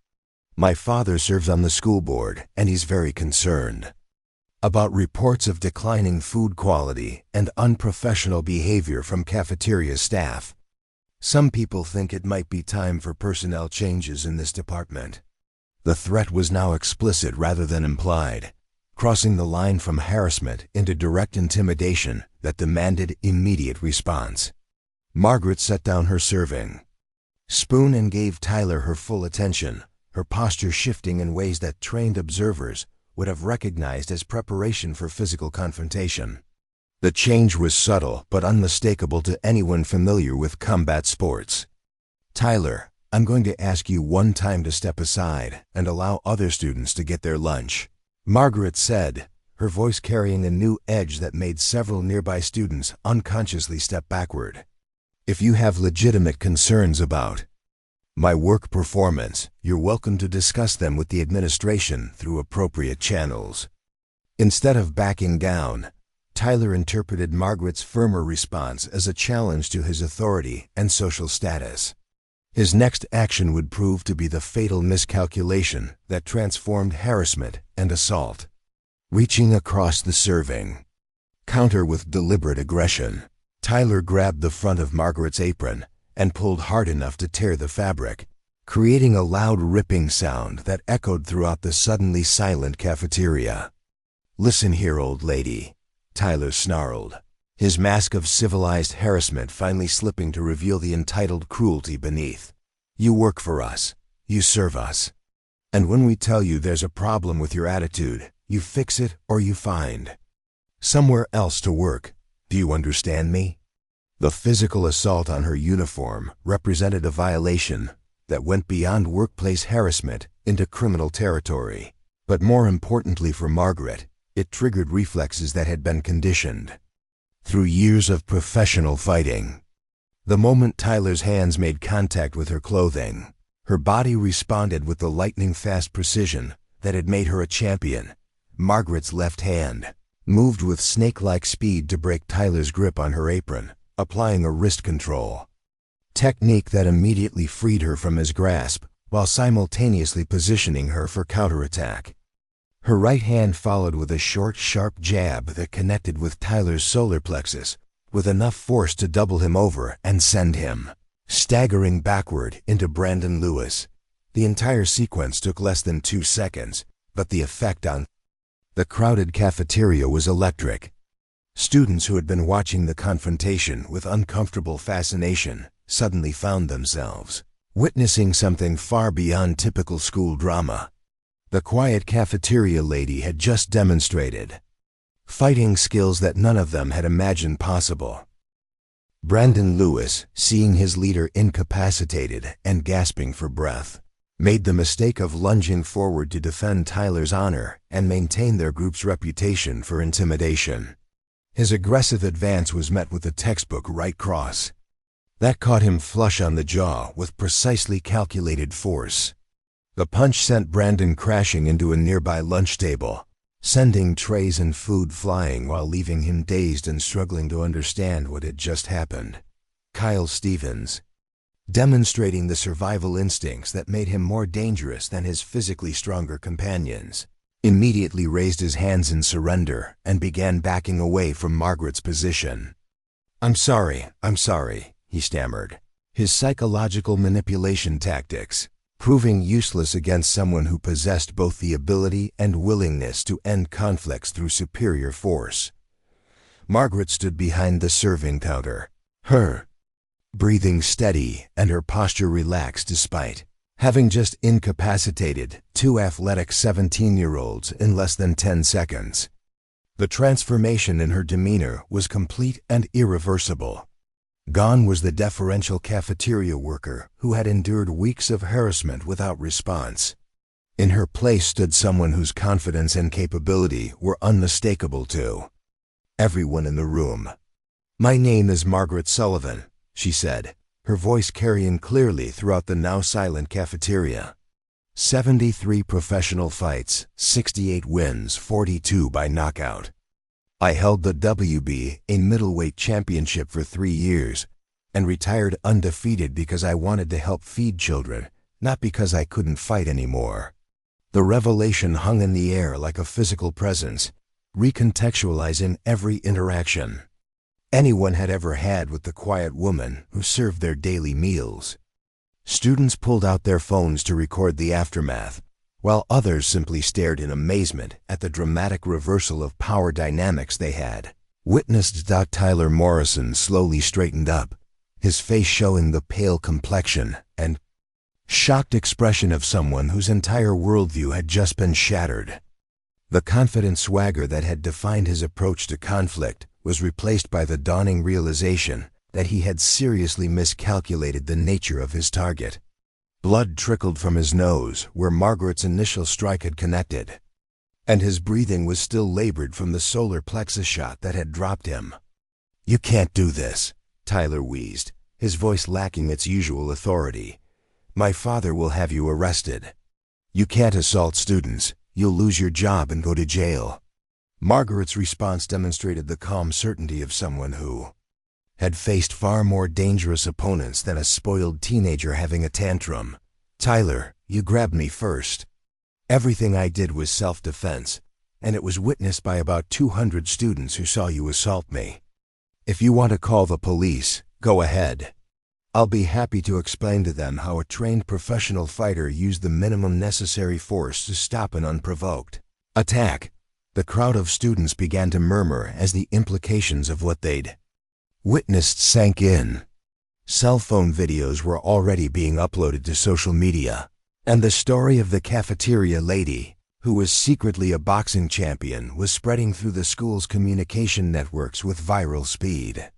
S1: My father serves on the school board, and he's very concerned about reports of declining food quality and unprofessional behavior from cafeteria staff. Some people think it might be time for personnel changes in this department." The threat was now explicit rather than implied, crossing the line from harassment into direct intimidation that demanded immediate response. Margaret set down her serving spoon and gave Tyler her full attention, her posture shifting in ways that trained observers would have recognized as preparation for physical confrontation. The change was subtle but unmistakable to anyone familiar with combat sports. "Tyler, I'm going to ask you one time to step aside and allow other students to get their lunch," Margaret said, her voice carrying a new edge that made several nearby students unconsciously step backward. "If you have legitimate concerns about my work performance, you're welcome to discuss them with the administration through appropriate channels." Instead of backing down, Tyler interpreted Margaret's firmer response as a challenge to his authority and social status. His next action would prove to be the fatal miscalculation that transformed harassment and assault. Reaching across the serving counter with deliberate aggression, Tyler grabbed the front of Margaret's apron and pulled hard enough to tear the fabric, creating a loud ripping sound that echoed throughout the suddenly silent cafeteria. "Listen here, old lady," Tyler snarled, his mask of civilized harassment finally slipping to reveal the entitled cruelty beneath. "You work for us. You serve us. And when we tell you there's a problem with your attitude, you fix it or you find somewhere else to work. Do you understand me?" The physical assault on her uniform represented a violation that went beyond workplace harassment into criminal territory. But more importantly for Margaret, it triggered reflexes that had been conditioned through years of professional fighting. The moment Tyler's hands made contact with her clothing, her body responded with the lightning-fast precision that had made her a champion. Margaret's left hand moved with snake-like speed to break Tyler's grip on her apron, applying a wrist control technique that immediately freed her from his grasp while simultaneously positioning her for counterattack. Her right hand followed with a short, sharp jab that connected with Tyler's solar plexus, with enough force to double him over and send him staggering backward into Brandon Lewis. The entire sequence took less than 2 seconds, but the effect on the crowded cafeteria was electric. Students who had been watching the confrontation with uncomfortable fascination suddenly found themselves witnessing something far beyond typical school drama. The quiet cafeteria lady had just demonstrated fighting skills that none of them had imagined possible. Brandon Lewis, seeing his leader incapacitated and gasping for breath, made the mistake of lunging forward to defend Tyler's honor and maintain their group's reputation for intimidation. His aggressive advance was met with a textbook right cross that caught him flush on the jaw with precisely calculated force. The punch sent Brandon crashing into a nearby lunch table, sending trays and food flying while leaving him dazed and struggling to understand what had just happened. Kyle Stevens, demonstrating the survival instincts that made him more dangerous than his physically stronger companions, immediately raised his hands in surrender and began backing away from Margaret's position. I'm sorry," he stammered, his psychological manipulation tactics proving useless against someone who possessed both the ability and willingness to end conflicts through superior force. Margaret stood behind the serving counter, her breathing steady and her posture relaxed despite having just incapacitated two athletic 17-year-olds in less than 10 seconds. The transformation in her demeanor was complete and irreversible. Gone was the deferential cafeteria worker who had endured weeks of harassment without response. In her place stood someone whose confidence and capability were unmistakable to everyone in the room. "My name is Margaret Sullivan," she said, her voice carrying clearly throughout the now silent cafeteria. 73 professional fights, 68 wins, 42 by knockout. I held the WBA middleweight championship for 3 years and retired undefeated because I wanted to help feed children, not because I couldn't fight anymore. The revelation hung in the air like a physical presence, recontextualizing every interaction anyone had ever had with the quiet woman who served their daily meals. Students pulled out their phones to record the aftermath, while others simply stared in amazement at the dramatic reversal of power dynamics they had witnessed. Tyler Morrison slowly straightened up, his face showing the pale complexion and shocked expression of someone whose entire worldview had just been shattered. The confident swagger that had defined his approach to conflict was replaced by the dawning realization that he had seriously miscalculated the nature of his target. Blood trickled from his nose where Margaret's initial strike had connected, and his breathing was still labored from the solar plexus shot that had dropped him. "You can't do this," Tyler wheezed, his voice lacking its usual authority. "My father will have you arrested. You can't assault students. You'll lose your job and go to jail." Margaret's response demonstrated the calm certainty of someone who had faced far more dangerous opponents than a spoiled teenager having a tantrum. "Tyler, you grabbed me first. Everything I did was self-defense, and it was witnessed by about 200 students who saw you assault me. If you want to call the police, go ahead. I'll be happy to explain to them how a trained professional fighter used the minimum necessary force to stop an unprovoked attack." The crowd of students began to murmur as the implications of what they'd witnessed sank in. Cell phone videos were already being uploaded to social media, and the story of the cafeteria lady, who was secretly a boxing champion, was spreading through the school's communication networks with viral speed.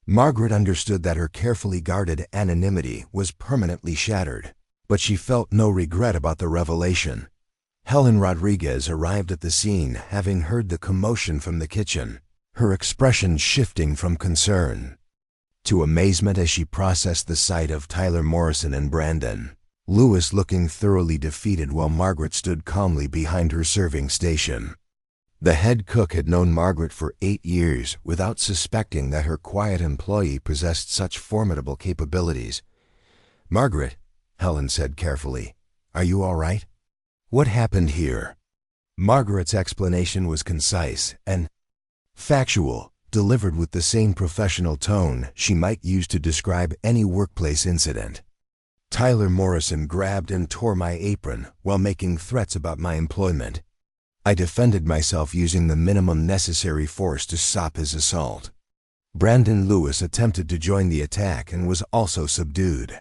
S1: Margaret understood that her carefully guarded anonymity was permanently shattered, but she felt no regret about the revelation. Helen Rodriguez arrived at the scene, having heard the commotion from the kitchen, her expression shifting from concern to amazement as she processed the sight of Tyler Morrison and Brandon Lewis looking thoroughly defeated while Margaret stood calmly behind her serving station. The head cook had known Margaret for 8 years without suspecting that her quiet employee possessed such formidable capabilities. "Margaret," Helen said carefully, "are you all right? What happened here?" Margaret's explanation was concise and factual, delivered with the same professional tone she might use to describe any workplace incident. "Tyler Morrison grabbed and tore my apron while making threats about my employment. I defended myself using the minimum necessary force to stop his assault. Brandon Lewis attempted to join the attack and was also subdued.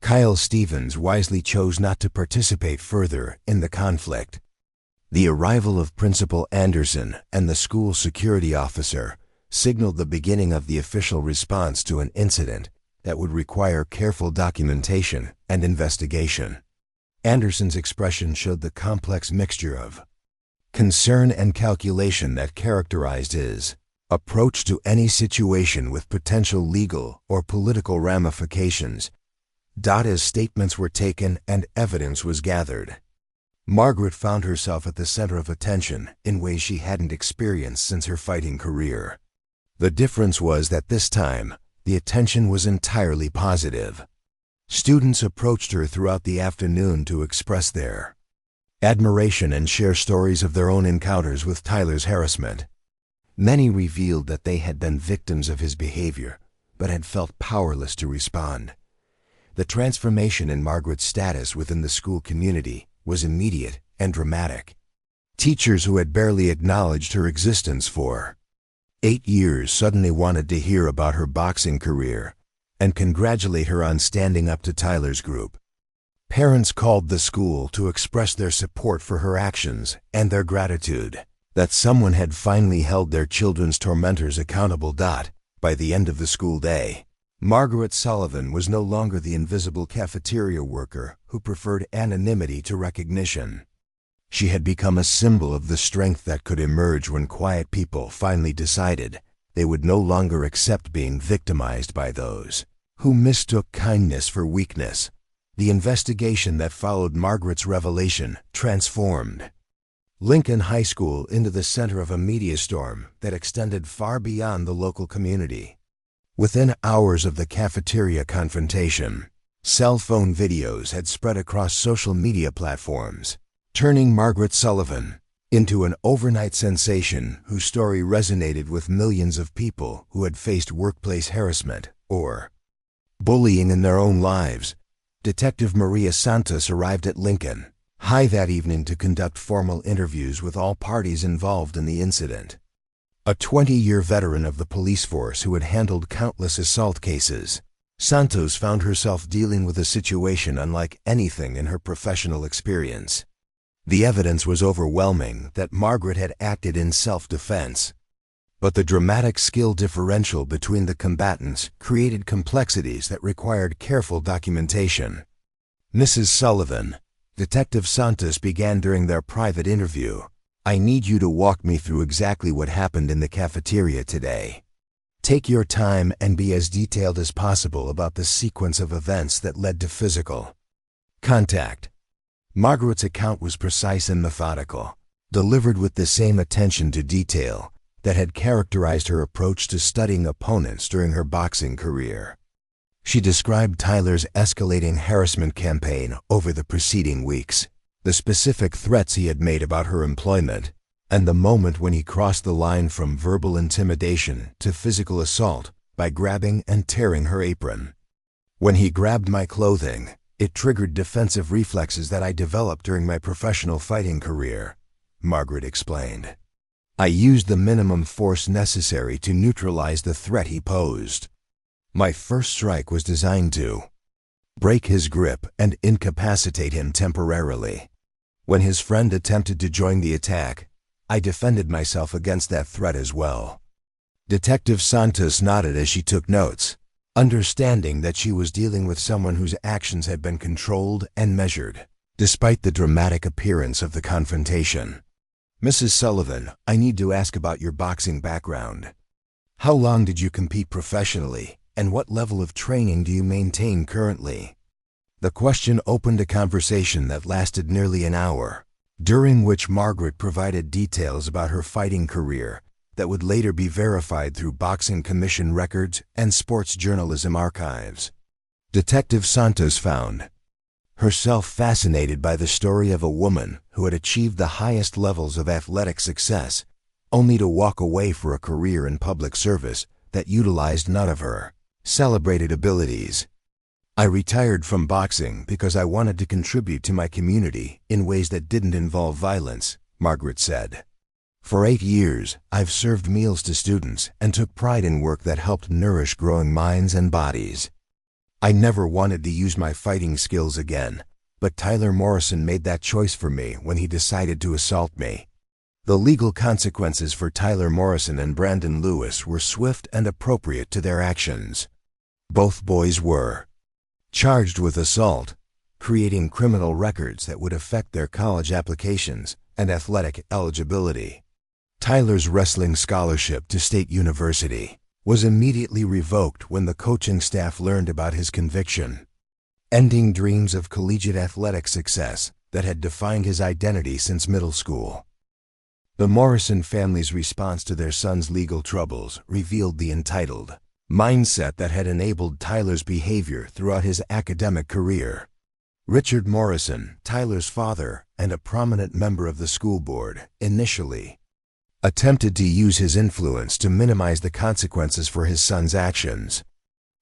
S1: Kyle Stevens wisely chose not to participate further in the conflict. The arrival of Principal Anderson and the school security officer signaled the beginning of the official response to an incident that would require careful documentation and investigation. Anderson's expression showed the complex mixture of concern and calculation that characterized his approach to any situation with potential legal or political ramifications. As statements were taken and evidence was gathered, Margaret found herself at the center of attention in ways she hadn't experienced since her fighting career. The difference was that this time, the attention was entirely positive. Students approached her throughout the afternoon to express their admiration and share stories of their own encounters with Tyler's harassment. Many revealed that they had been victims of his behavior, but had felt powerless to respond. The transformation in Margaret's status within the school community was immediate and dramatic. Teachers who had barely acknowledged her existence for 8 years suddenly wanted to hear about her boxing career and congratulate her on standing up to Tyler's group. Parents called the school to express their support for her actions and their gratitude that someone had finally held their children's tormentors accountable. By the end of the school day, Margaret Sullivan was no longer the invisible cafeteria worker who preferred anonymity to recognition. She had become a symbol of the strength that could emerge when quiet people finally decided they would no longer accept being victimized by those who mistook kindness for weakness. The investigation that followed Margaret's revelation transformed Lincoln High School into the center of a media storm that extended far beyond the local community. Within hours of the cafeteria confrontation, cell phone videos had spread across social media platforms, turning Margaret Sullivan into an overnight sensation whose story resonated with millions of people who had faced workplace harassment or bullying in their own lives. Detective Maria Santos arrived at Lincoln High that evening to conduct formal interviews with all parties involved in the incident. A 20-year veteran of the police force who had handled countless assault cases, Santos found herself dealing with a situation unlike anything in her professional experience. The evidence was overwhelming that Margaret had acted in self-defense, but the dramatic skill differential between the combatants created complexities that required careful documentation. Mrs. Sullivan, Detective Santos began during their private interview. I need you to walk me through exactly what happened in the cafeteria today. Take your time and be as detailed as possible about the sequence of events that led to physical contact. Margaret's account was precise and methodical, delivered with the same attention to detail that had characterized her approach to studying opponents during her boxing career. She described Tyler's escalating harassment campaign over the preceding weeks, the specific threats he had made about her employment, and the moment when he crossed the line from verbal intimidation to physical assault by grabbing and tearing her apron. When he grabbed my clothing, it triggered defensive reflexes that I developed during my professional fighting career, Margaret explained. I used the minimum force necessary to neutralize the threat he posed. My first strike was designed to break his grip and incapacitate him temporarily. When his friend attempted to join the attack, I defended myself against that threat as well. Detective Santos nodded as she took notes, understanding that she was dealing with someone whose actions had been controlled and measured, despite the dramatic appearance of the confrontation. Mrs. Sullivan, I need to ask about your boxing background. How long did you compete professionally, and what level of training do you maintain currently? The question opened a conversation that lasted nearly an hour, during which Margaret provided details about her fighting career that would later be verified through boxing commission records and sports journalism archives. Detective Santos found herself fascinated by the story of a woman who had achieved the highest levels of athletic success, only to walk away for a career in public service that utilized none of her celebrated abilities. I retired from boxing because I wanted to contribute to my community in ways that didn't involve violence, Margaret said. For 8 years, I've served meals to students and took pride in work that helped nourish growing minds and bodies. I never wanted to use my fighting skills again, but Tyler Morrison made that choice for me when he decided to assault me. The legal consequences for Tyler Morrison and Brandon Lewis were swift and appropriate to their actions. Both boys were charged with assault, creating criminal records that would affect their college applications and athletic eligibility. Tyler's wrestling scholarship to State University was immediately revoked when the coaching staff learned about his conviction, ending dreams of collegiate athletic success that had defined his identity since middle school. The Morrison family's response to their son's legal troubles revealed the entitled mindset that had enabled Tyler's behavior throughout his academic career. Richard Morrison, Tyler's father and a prominent member of the school board, initially attempted to use his influence to minimize the consequences for his son's actions.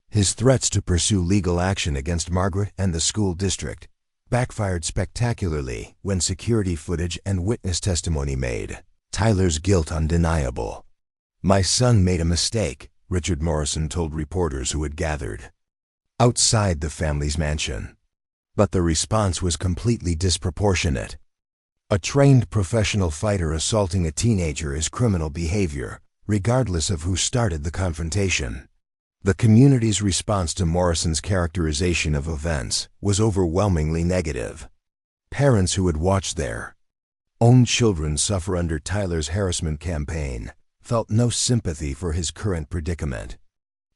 S1: His threats to pursue legal action against Margaret and the school district backfired spectacularly when security footage and witness testimony made Tyler's guilt undeniable. "My son made a mistake," Richard Morrison told reporters who had gathered outside the family's mansion. But the response was completely disproportionate. A trained professional fighter assaulting a teenager is criminal behavior, regardless of who started the confrontation. The community's response to Morrison's characterization of events was overwhelmingly negative. Parents who had watched their own children suffer under Tyler's harassment campaign felt no sympathy for his current predicament.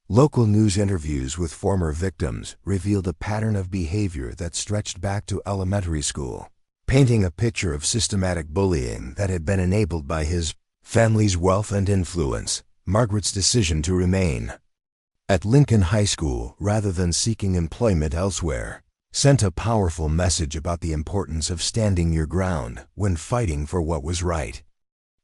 S1: Local news interviews with former victims revealed a pattern of behavior that stretched back to elementary school, painting a picture of systematic bullying that had been enabled by his family's wealth and influence. Margaret's decision to remain at Lincoln High School rather than seeking employment elsewhere sent a powerful message about the importance of standing your ground when fighting for what was right.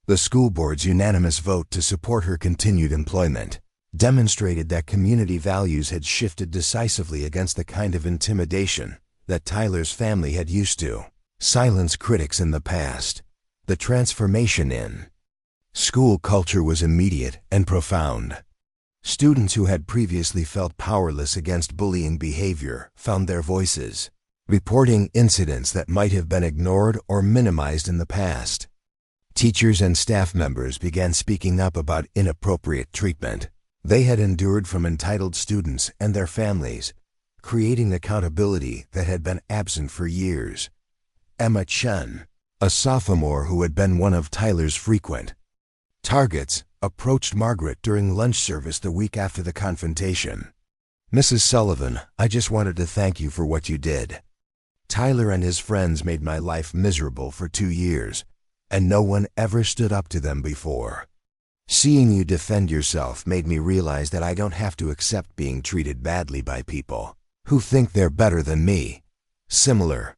S1: The school board's unanimous vote to support her continued employment demonstrated that community values had shifted decisively against the kind of intimidation that Tyler's family had used to silence critics in the past. The transformation in school culture was immediate and profound. Students who had previously felt powerless against bullying behavior found their voices, reporting incidents that might have been ignored or minimized in the past. Teachers and staff members began speaking up about inappropriate treatment they had endured from entitled students and their families, creating accountability that had been absent for years. Emma Chen, a sophomore who had been one of Tyler's frequent targets, approached Margaret during lunch service the week after the confrontation. "Mrs. Sullivan, I just wanted to thank you for what you did. Tyler and his friends made my life miserable for 2 years, and no one ever stood up to them before. Seeing you defend yourself made me realize that I don't have to accept being treated badly by people who think they're better than me." Similar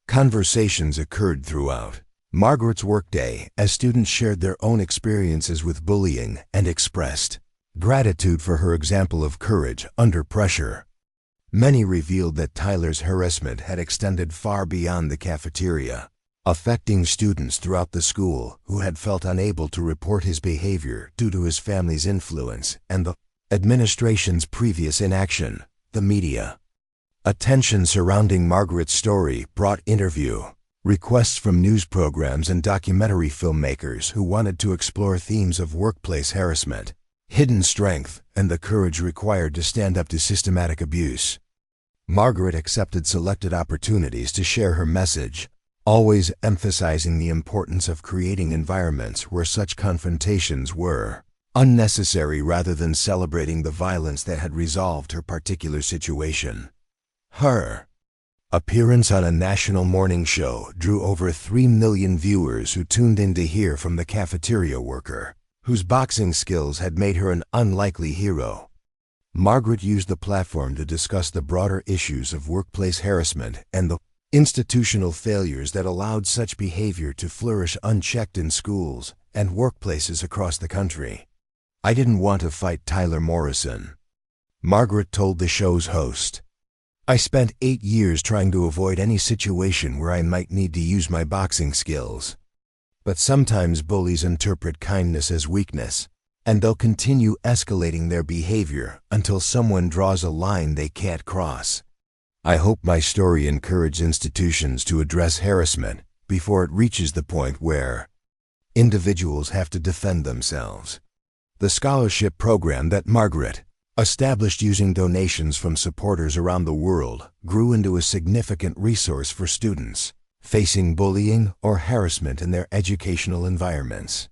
S1: conversations occurred throughout Margaret's workday as students shared their own experiences with bullying and expressed gratitude for her example of courage under pressure. Many revealed that Tyler's harassment had extended far beyond the cafeteria, affecting students throughout the school who had felt unable to report his behavior due to his family's influence and the administration's previous inaction. The media attention surrounding Margaret's story brought interview requests from news programs and documentary filmmakers who wanted to explore themes of workplace harassment, hidden strength, and the courage required to stand up to systematic abuse. Margaret accepted selected opportunities to share her message, always emphasizing the importance of creating environments where such confrontations were unnecessary rather than celebrating the violence that had resolved her particular situation. Her appearance on a national morning show drew over 3 million viewers who tuned in to hear from the cafeteria worker, whose boxing skills had made her an unlikely hero. Margaret used the platform to discuss the broader issues of workplace harassment and the institutional failures that allowed such behavior to flourish unchecked in schools and workplaces across the country. "I didn't want to fight Tyler Morrison," Margaret told the show's host. "I spent 8 years trying to avoid any situation where I might need to use my boxing skills. But sometimes bullies interpret kindness as weakness, and they'll continue escalating their behavior until someone draws a line they can't cross. I hope my story encourages institutions to address harassment before it reaches the point where individuals have to defend themselves. The scholarship program that Margaret established using donations from supporters around the world grew into a significant resource for students facing bullying or harassment in their educational environments.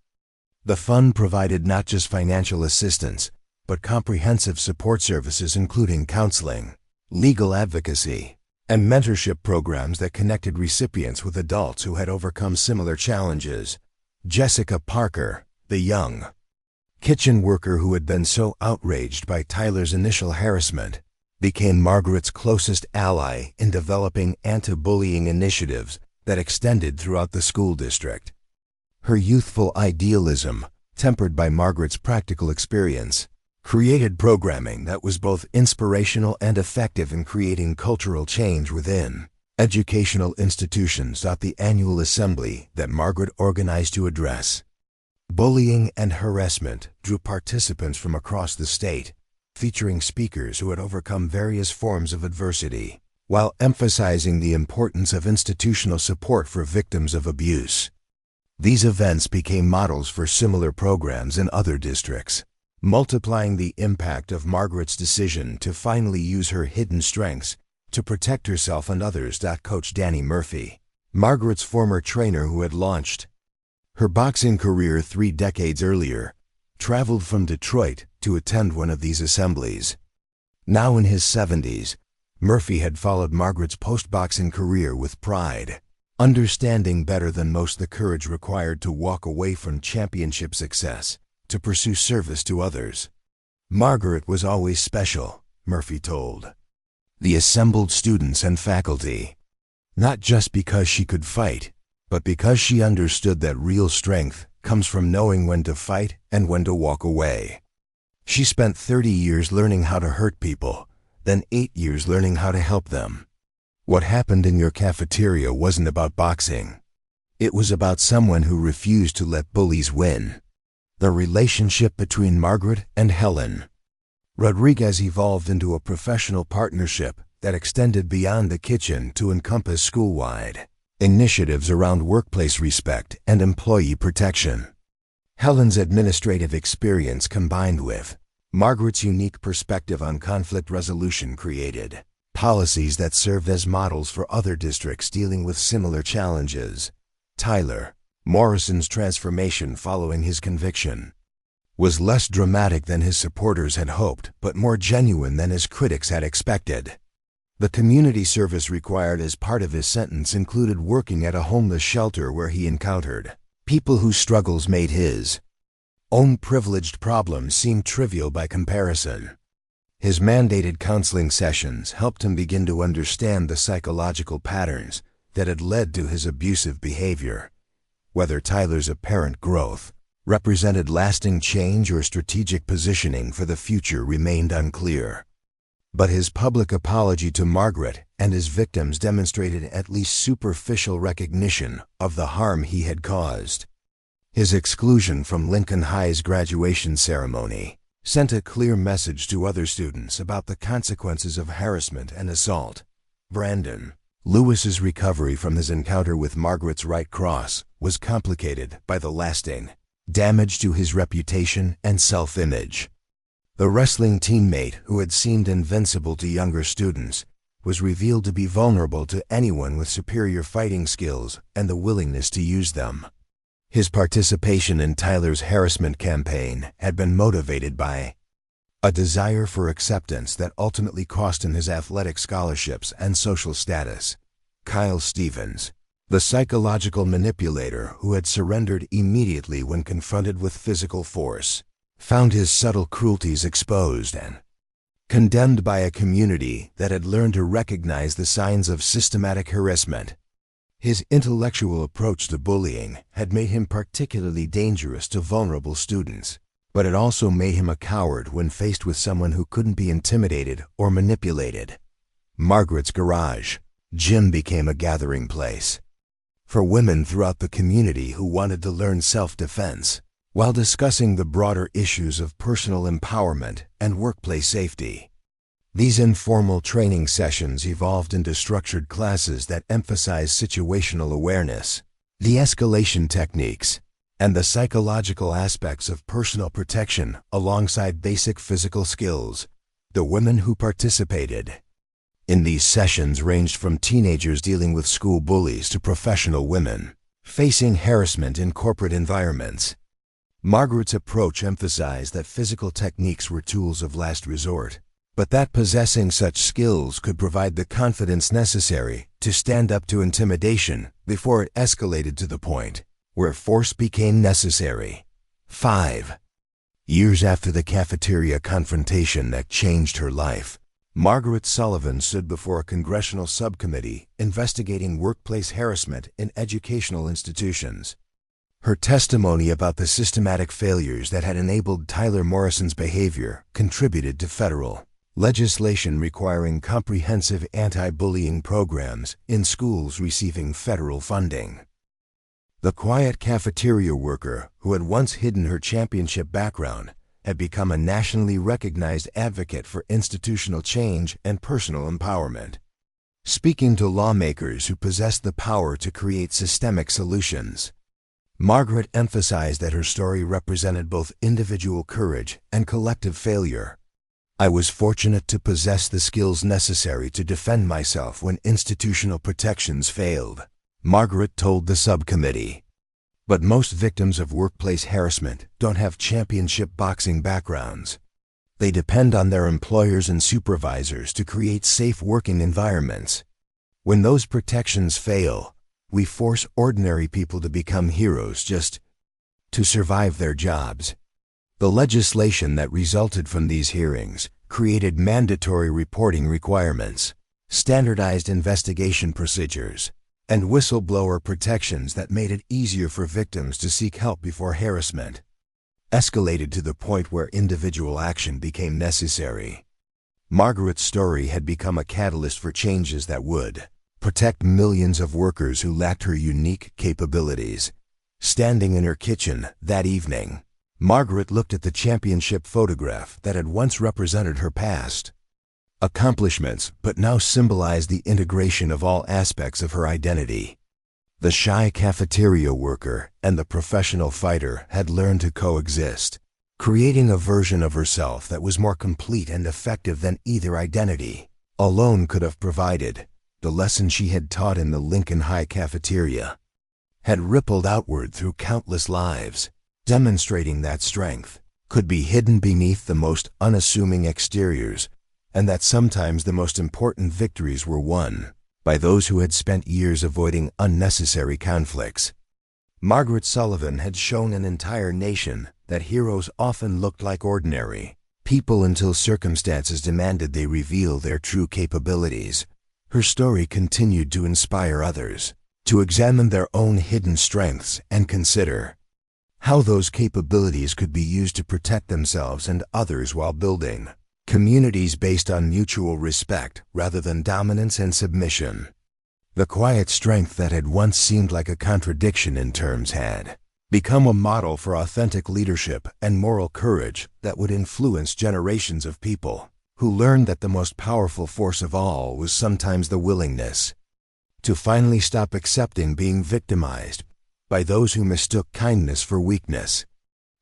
S1: The fund provided not just financial assistance, but comprehensive support services including counseling, legal advocacy, and mentorship programs that connected recipients with adults who had overcome similar challenges. Jessica Parker, the young kitchen worker who had been so outraged by Tyler's initial harassment, became Margaret's closest ally in developing anti-bullying initiatives that extended throughout the school district. Her youthful idealism, tempered by Margaret's practical experience, created programming that was both inspirational and effective in creating cultural change within educational institutions. The annual assembly that Margaret organized to address bullying and harassment drew participants from across the state, featuring speakers who had overcome various forms of adversity, while emphasizing the importance of institutional support for victims of abuse. These events became models for similar programs in other districts, multiplying the impact of Margaret's decision to finally use her hidden strengths to protect herself and others. Coach Danny Murphy, Margaret's former trainer who had launched her boxing career 3 decades earlier, traveled from Detroit to attend one of these assemblies. Now in his 70s, Murphy had followed Margaret's post-boxing career with pride, understanding better than most the courage required to walk away from championship success to pursue service to others. Margaret was always special, Murphy told the assembled students and faculty, not just because she could fight, but because she understood that real strength comes from knowing when to fight and when to walk away. She spent 30 years learning how to hurt people, then 8 years learning how to help them. What happened in your cafeteria wasn't about boxing. It was about someone who refused to let bullies win. The relationship between Margaret and Helen Rodriguez evolved into a professional partnership that extended beyond the kitchen to encompass school-wide initiatives around workplace respect and employee protection. Helen's administrative experience combined with Margaret's unique perspective on conflict resolution created policies that served as models for other districts dealing with similar challenges. Tyler Morrison's transformation following his conviction was less dramatic than his supporters had hoped, but more genuine than his critics had expected. The community service required as part of his sentence included working at a homeless shelter where he encountered people whose struggles made his own privileged problems seem trivial by comparison. His mandated counseling sessions helped him begin to understand the psychological patterns that had led to his abusive behavior. Whether Tyler's apparent growth represented lasting change or strategic positioning for the future remained unclear. But his public apology to Margaret and his victims demonstrated at least superficial recognition of the harm he had caused. His exclusion from Lincoln High's graduation ceremony sent a clear message to other students about the consequences of harassment and assault. Brandon Lewis's recovery from his encounter with Margaret's right cross was complicated by the lasting damage to his reputation and self-image. The wrestling teammate who had seemed invincible to younger students was revealed to be vulnerable to anyone with superior fighting skills and the willingness to use them. His participation in Tyler's harassment campaign had been motivated by a desire for acceptance that ultimately cost him his athletic scholarships and social status. Kyle Stevens, the psychological manipulator who had surrendered immediately when confronted with physical force, found his subtle cruelties exposed and condemned by a community that had learned to recognize the signs of systematic harassment. His intellectual approach to bullying had made him particularly dangerous to vulnerable students, but it also made him a coward when faced with someone who couldn't be intimidated or manipulated. Margaret's garage gym became a gathering place. for women throughout the community who wanted to learn self-defense, while discussing the broader issues of personal empowerment and workplace safety. These informal training sessions evolved into structured classes that emphasize situational awareness, de-escalation techniques, and the psychological aspects of personal protection alongside basic physical skills. The women who participated in these sessions ranged from teenagers dealing with school bullies to professional women facing harassment in corporate environments. Margaret's approach emphasized that physical techniques were tools of last resort, but that possessing such skills could provide the confidence necessary to stand up to intimidation before it escalated to the point where force became necessary. 5 years after the cafeteria confrontation that changed her life, Margaret Sullivan stood before a congressional subcommittee investigating workplace harassment in educational institutions. Her testimony about the systematic failures that had enabled Tyler Morrison's behavior contributed to federal legislation requiring comprehensive anti-bullying programs in schools receiving federal funding. The quiet cafeteria worker who had once hidden her championship background had become a nationally recognized advocate for institutional change and personal empowerment. Speaking to lawmakers who possessed the power to create systemic solutions, Margaret emphasized that her story represented both individual courage and collective failure. "I was fortunate to possess the skills necessary to defend myself when institutional protections failed," Margaret told the subcommittee. But most victims of workplace harassment don't have championship boxing backgrounds. They depend on their employers and supervisors to create safe working environments. When those protections fail, we force ordinary people to become heroes just to survive their jobs. The legislation that resulted from these hearings created mandatory reporting requirements, standardized investigation procedures, and whistleblower protections that made it easier for victims to seek help before harassment escalated to the point where individual action became necessary. Margaret's story had become a catalyst for changes that would protect millions of workers who lacked her unique capabilities. Standing in her kitchen that evening, Margaret looked at the championship photograph that had once represented her past accomplishments but now symbolized the integration of all aspects of her identity. The shy cafeteria worker and the professional fighter had learned to coexist, creating a version of herself that was more complete and effective than either identity alone could have provided. The lesson she had taught in the Lincoln High cafeteria had rippled outward through countless lives, demonstrating that strength could be hidden beneath the most unassuming exteriors, and that sometimes the most important victories were won by those who had spent years avoiding unnecessary conflicts. Margaret Sullivan had shown an entire nation that heroes often looked like ordinary people until circumstances demanded they reveal their true capabilities. Her story continued to inspire others to examine their own hidden strengths and consider how those capabilities could be used to protect themselves and others while building communities based on mutual respect rather than dominance and submission. The quiet strength that had once seemed like a contradiction in terms had become a model for authentic leadership and moral courage that would influence generations of people who learned that the most powerful force of all was sometimes the willingness to finally stop accepting being victimized by those who mistook kindness for weakness.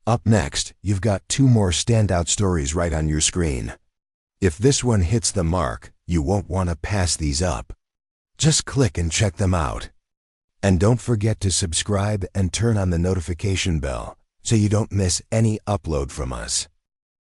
S1: Up next, you've got 2 more standout stories right on your screen. If this one hits the mark, you won't want to pass these up. Just click and check them out. And don't forget to subscribe and turn on the notification bell so you don't miss any upload from us.